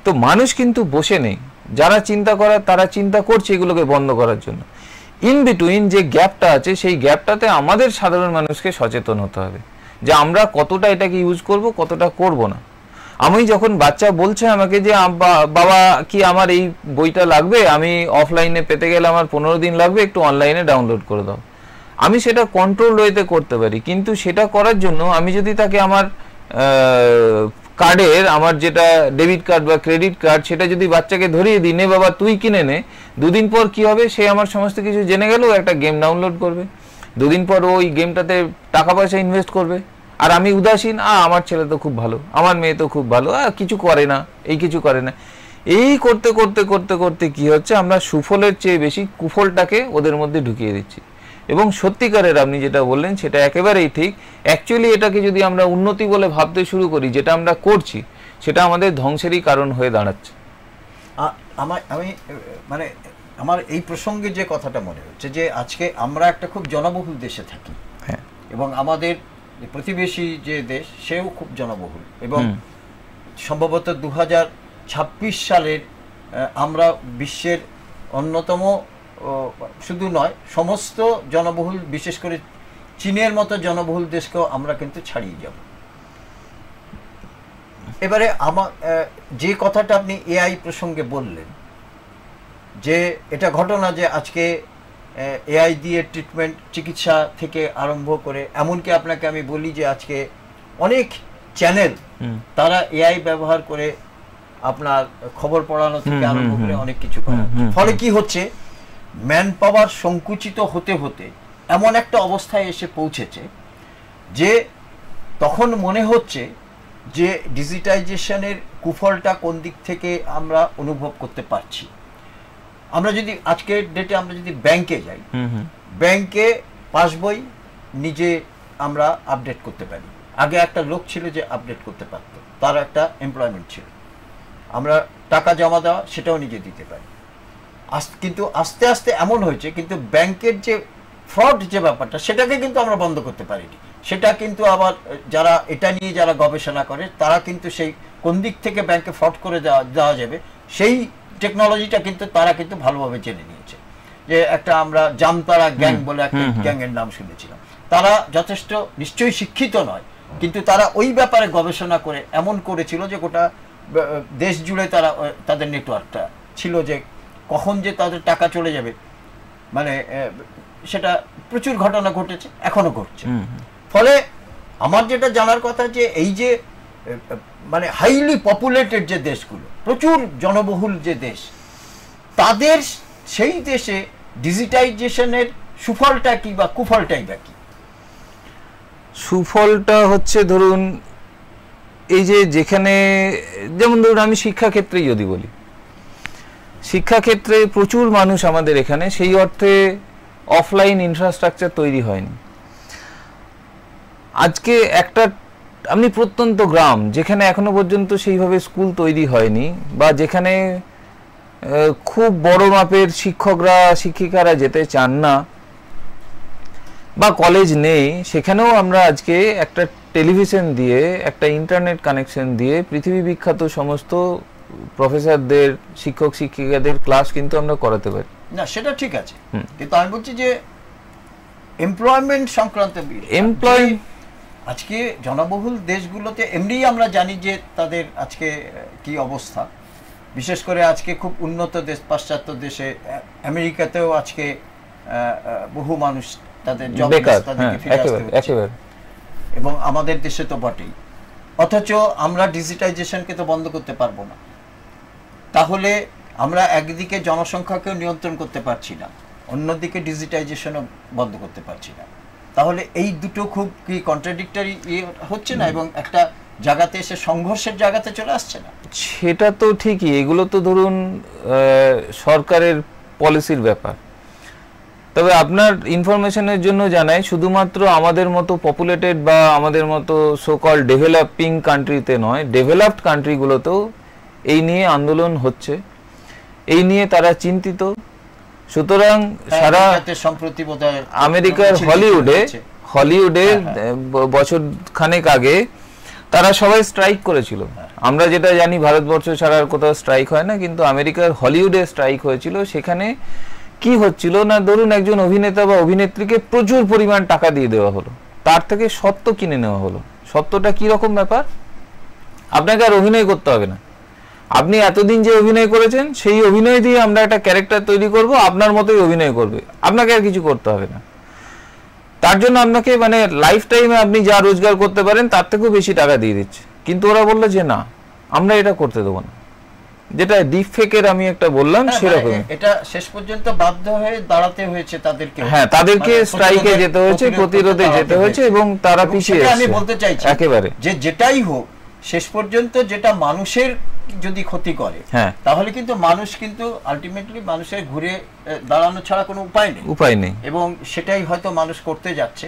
তো মানুষ কিন্তু বসে নেই, যারা চিন্তা করার তারা চিন্তা করছে এগুলোকে বন্ধ করার জন্য। ইন বিটুইন যে গ্যাপটা আছে সেই গ্যাপটাতে আমাদের সাধারণ মানুষকে সচেতন হতে হবে যে আমরা কতটা এটাকে ইউজ করব, কতটা করব না। আমি যখন বাচ্চা বলছে আমাকে যে বাবা কি আমার এই বইটা লাগবে, আমি অফলাইনে পেতে গেলে আমার 15 দিন লাগবে, একটু অনলাইনে ডাউনলোড করে দাও, আমি সেটা কন্ট্রোল ওয়েতে করতে পারি। কিন্তু সেটা করার জন্য আমি যদি তাকে আমার কার্ডের, আমার যেটা ডেবিট কার্ড বা ক্রেডিট কার্ড, সেটা যদি বাচ্চাকে ধরিয়ে দিই, নে বাবা তুই কিনে নে, দুদিন পর কি হবে, সে আমার সমস্ত কিছু জেনে গেল, একটা গেম ডাউনলোড করবে, দুদিন পর ওই গেমটাতে টাকা পয়সা ইনভেস্ট করবে, আর আমি উদাসীন, আমার ছেলে তো খুব ভালো, আমার মেয়ে তো খুব ভালো, কিছু করে না, কিছু করে না। এই করতে করতে করতে করতে কি হচ্ছে, আমরা সুফলের চেয়ে বেশি কুফলটাকে ওদের মধ্যে ঢুকিয়ে দিচ্ছি। এবং সত্যিকারের আপনি যেটা বললেন সেটা একেবারেই ঠিক। অ্যাকচুয়ালি এটাকে যদি আমরা উন্নতি বলে ভাবতে শুরু করি, যেটা আমরা করছি সেটা আমাদের ধ্বংসেরই কারণ হয়ে দাঁড়াচ্ছে। আমার এই প্রসঙ্গে যে কথাটা মনে হচ্ছে যে আজকে আমরা একটা খুব জনবহুল দেশে থাকি, এবং আমাদের প্রতিবেশী যে দেশ সেও খুব জনবহুল, এবং সম্ভবত 2026 সালের আমরা বিশ্বের অন্যতম, শুধু নয় সমস্ত জনবহুল, বিশেষ করে চীনের মতো জনবহুল দেশকেও আমরা কিন্তু ছাড়িয়ে যাব। এবারে আমার যে কথাটা আপনি এআই প্রসঙ্গে বললেন, যে এটা ঘটনা যে আজকে এআই দিয়ে ট্রিটমেন্ট, চিকিৎসা থেকে আরম্ভ করে, এমনকি আপনাকে আমি বলি যে আজকে অনেক চ্যানেল তারা এআই ব্যবহার করে আপনার খবর পড়ানো থেকে আরম্ভ করে অনেক কিছু করে। ফলে কি হচ্ছে, ম্যান পাওয়ার সংকুচিত হতে হতে এমন একটা অবস্থায় এসে পৌঁছেছে যে তখন মনে হচ্ছে যে ডিজিটাইজেশনের কুফলটা কোন দিক থেকে আমরা অনুভব করতে পারছি। আমরা যদি আজকের ডেটে আমরা যদি ব্যাংকে যাই, ব্যাংকে পাসবই নিজে আমরা আপডেট করতে পারি। আগে একটা লোক ছিল যে আপডেট করতে পারত, তার একটা এমপ্লয়মেন্ট ছিল। আমরা টাকা জমা দেওয়া সেটাও নিজে দিতে পারি। কিন্তু আস্তে আস্তে এমন হয়েছে, কিন্তু ব্যাংকের যে ফ্রড যে ব্যাপারটা সেটাকে কিন্তু আমরা বন্ধ করতে পারিনি। সেটা কিন্তু আবার যারা এটা নিয়ে যারা গবেষণা করে তারা কিন্তু সেই কোন দিক থেকে ব্যাংকে ফ্রড করে দেওয়া যাবে সেই টেকনোলজিটা কিন্তু তারা কিন্তু ভালোভাবে জেনে নিয়েছে। যে একটা আমরা জামতারা গ্যাং বলে একটা গ্যাংয়ের নাম শুনেছিলাম, তারা যথেষ্ট নিশ্চয়ই শিক্ষিত নয়, কিন্তু তারা ওই ব্যাপারে গবেষণা করে এমন করেছিল যে গোটা দেশ জুড়ে তারা তাদের নেটওয়ার্কটা ছিল, যে কখন যে তাদের টাকা চলে যাবে, মানে সেটা প্রচুর ঘটনা ঘটেছে, এখনো ঘটছে। ফলে আমার যেটা জানার কথা যে এই যে মানে হাইলি পপুলেটেড যে দেশগুলো, প্রচুর জনবহুল যে দেশ, তাদের সেই দেশে ডিজিটাইজেশনের সুফলটা কি বা কুফলটাই বা কি? সুফলটা হচ্ছে ধরুন এই যে যেখানে, যেমন ধরুন আমি শিক্ষাক্ষেত্রেই যদি বলি, শিক্ষাক্ষেত্রে প্রচুর মানুষ আমাদের এখানে, সেই অর্থে অফলাইন ইনফ্রাস্ট্রাকচার তৈরি হয়নি। আজকে একটা আপনি প্রত্যন্ত গ্রাম যেখানে এখনো পর্যন্ত সেইভাবে স্কুল তৈরি হয়নি, বা যেখানে খুব বড় মাপের শিক্ষকরা শিক্ষিকারা যেতে চান না বা কলেজ নেই, সেখানেও আমরা আজকে একটা টেলিভিশন দিয়ে, একটা ইন্টারনেট কানেকশন দিয়ে পৃথিবী বিখ্যাত সমস্ত প্রফেসরদের, শিক্ষক শিক্ষিকাদের ক্লাস কিন্তু আমরা করাতে পারি। না সেটা ঠিক আছে, কিন্তু আমি বলছি যে এমপ্লয়মেন্ট সংক্রান্ত আজকে জনবহুল দেশগুলোতে এমনি আমরা জানি যে তাদের আজকে কি অবস্থা। বিশেষ করে আজকে খুব উন্নত দেশ, পাশ্চাত্য দেশে, আমেরিকাতেও আজকে বহু মানুষ তাদের জব তাদেরকে ফিরে আসতে হচ্ছে, এবং আমাদের দেশে তো বটেই। অথচ আমরা ডিজিটাইজেশনকে তো বন্ধ করতে পারবো না। তাহলে আমরা একদিকে জনসংখ্যাকেও নিয়ন্ত্রণ করতে পারছি না, অন্যদিকে ডিজিটাইজেশনও বন্ধ করতে পারছি না। তাহলে এই দুটো খুব কি কন্ট্রাডিক্টরি হচ্ছে না, এবং একটা জায়গাতে এসে সংঘর্ষের জায়গাতে চলে আসছে না? সেটা তো ঠিকই, এগুলো তো ধরুন সরকারের পলিসির ব্যাপার। তবে আপনার ইনফরমেশনের জন্য জানাই, শুধুমাত্র আমাদের মতো পপুলেটেড বা আমাদের মতো সো কল ডেভেলপিং কান্ট্রিতে নয়, ডেভেলপড কান্ট্রিগুলোতেও এই নিয়ে আন্দোলন হচ্ছে, এই নিয়ে তারা চিন্তিত। সুতরাং সারা সম্প্রতি বোধহয় আমেরিকার হলিউডে বছর খানেক আগে তারা সবাই স্ট্রাইক করেছিল। আমরা যেটা জানি ভারতবর্ষ ছাড়া আর কোথাও স্ট্রাইক হয় না, কিন্তু আমেরিকার হলিউডে স্ট্রাইক হয়েছিল। সেখানে কি হচ্ছিল না, ধরুন একজন অভিনেতা বা অভিনেত্রীকে প্রচুর পরিমাণ টাকা দিয়ে দেওয়া হলো, তার থেকে সত্য কিনে নেওয়া হলো। সত্যটা কি রকম ব্যাপার? আপনাকে আর অভিনয় করতে হবে না, আপনি এতদিন যে অভিনয় করেছেন সেই অভিনয় দিয়ে আমরা একটা ক্যারেক্টার তৈরি করব, আপনার মতোই অভিনয় করবে, আপনাকে আর কিছু করতে হবে না। তার জন্য আপনাকে মানে লাইফ টাইমে আপনি যা রোজগার করতে পারেন তার থেকেও বেশি টাকা দিয়ে দিচ্ছে। কিন্তু ওরা বললো যে না, আমরা এটা করতে দেবো না, যেটা ডিপ ফেকের আমি একটা বললাম সেরকম। এটা শেষ পর্যন্ত বাধ্য হয়ে দাঁড়াতে হয়েছে তাদেরকে, হ্যাঁ তাদেরকে স্ট্রাইকে যেতে হয়েছে, প্রতিরোধে যেতে হয়েছে, এবং তারা পিছিয়ে এসেছে। আমি বলতে চাইছি একেবারে যে যেটাই হোক শেষ পর্যন্ত যেটা মানুষের যদি ক্ষতি করে, তাহলে কিন্তু মানুষ কিন্তু আলটিমেটলি মানুষের ঘুরে দাঁড়ানো ছাড়া কোনো উপায় নেই, এবং সেটাই হয়তো মানুষ করতে যাচ্ছে।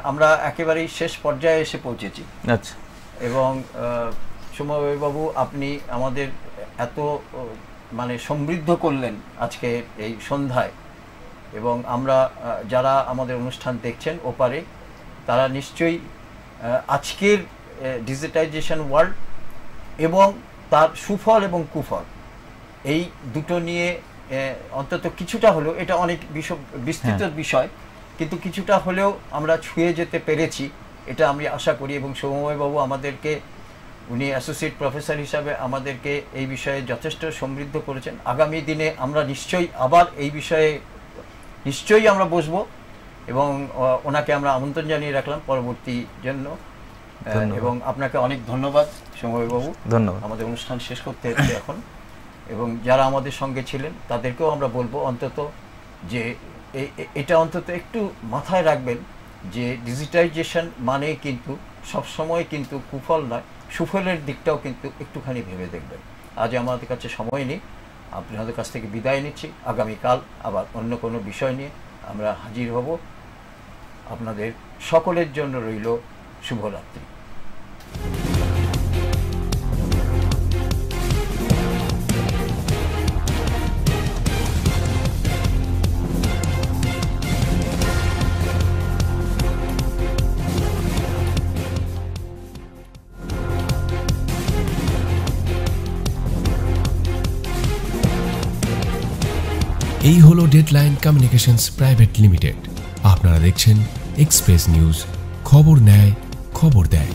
আমরা একেবারেই শেষ পর্যায়ে এসে পৌঁছেছি। আচ্ছা, এবং সময় বাবু, আপনি আমাদের এত মানে সমৃদ্ধ করলেন আজকে এই সন্ধ্যায়, এবং আমরা যারা আমাদের অনুষ্ঠান দেখছেন ওপারে, তারা নিশ্চয়ই আজকের ডিজিটাইজেশন ওয়ার্ল্ড এবং তার সুফল এবং কুফল এই দুটো নিয়ে অন্তত কিছুটা হলেও, এটা অনেক বিস্তৃত বিষয়, কিন্তু কিছুটা হলেও আমরা ছুঁয়ে যেতে পেরেছি, এটা আমি আশা করি। এবং সৌম্যবাবু আমাদেরকে, উনি অ্যাসোসিয়েট প্রফেসর হিসাবে আমাদেরকে এই বিষয়ে যথেষ্ট সমৃদ্ধ করেছেন। আগামী দিনে আমরা নিশ্চয়ই আবার এই বিষয়ে নিশ্চয়ই আমরা বসবো, এবং ওনাকে আমরা আমন্ত্রণ জানিয়ে রাখলাম পরবর্তী জন্য। এবং আপনাকে অনেক ধন্যবাদ সৌম্যবাবু, ধন্যবাদ। আমাদের অনুষ্ঠান শেষ করতে হচ্ছে এখন, এবং যারা আমাদের সঙ্গে ছিলেন তাদেরকেও আমরা বলবো অন্তত যে এটা অন্তত একটু মাথায় রাখবেন যে ডিজিটাইজেশন মানে কিন্তু সবসময় কিন্তু কুফল নয়, সুফলের দিকটাও কিন্তু একটুখানি ভেবে দেখবেন। আজ আমাদের কাছে সময় নেই, আপনাদের কাছ থেকে বিদায় নিচ্ছি। আগামীকাল আবার অন্য কোনো বিষয় নিয়ে আমরা হাজির হব। আপনাদের সকলের জন্য রইল শুভরাত্রি। এই হলো ডেডলাইন কমিউনিকেশনস প্রাইভেট লিমিটেড। আপনারা দেখছেন এক্সপ্রেস নিউজ, খবর নেয়, খবর দেয়।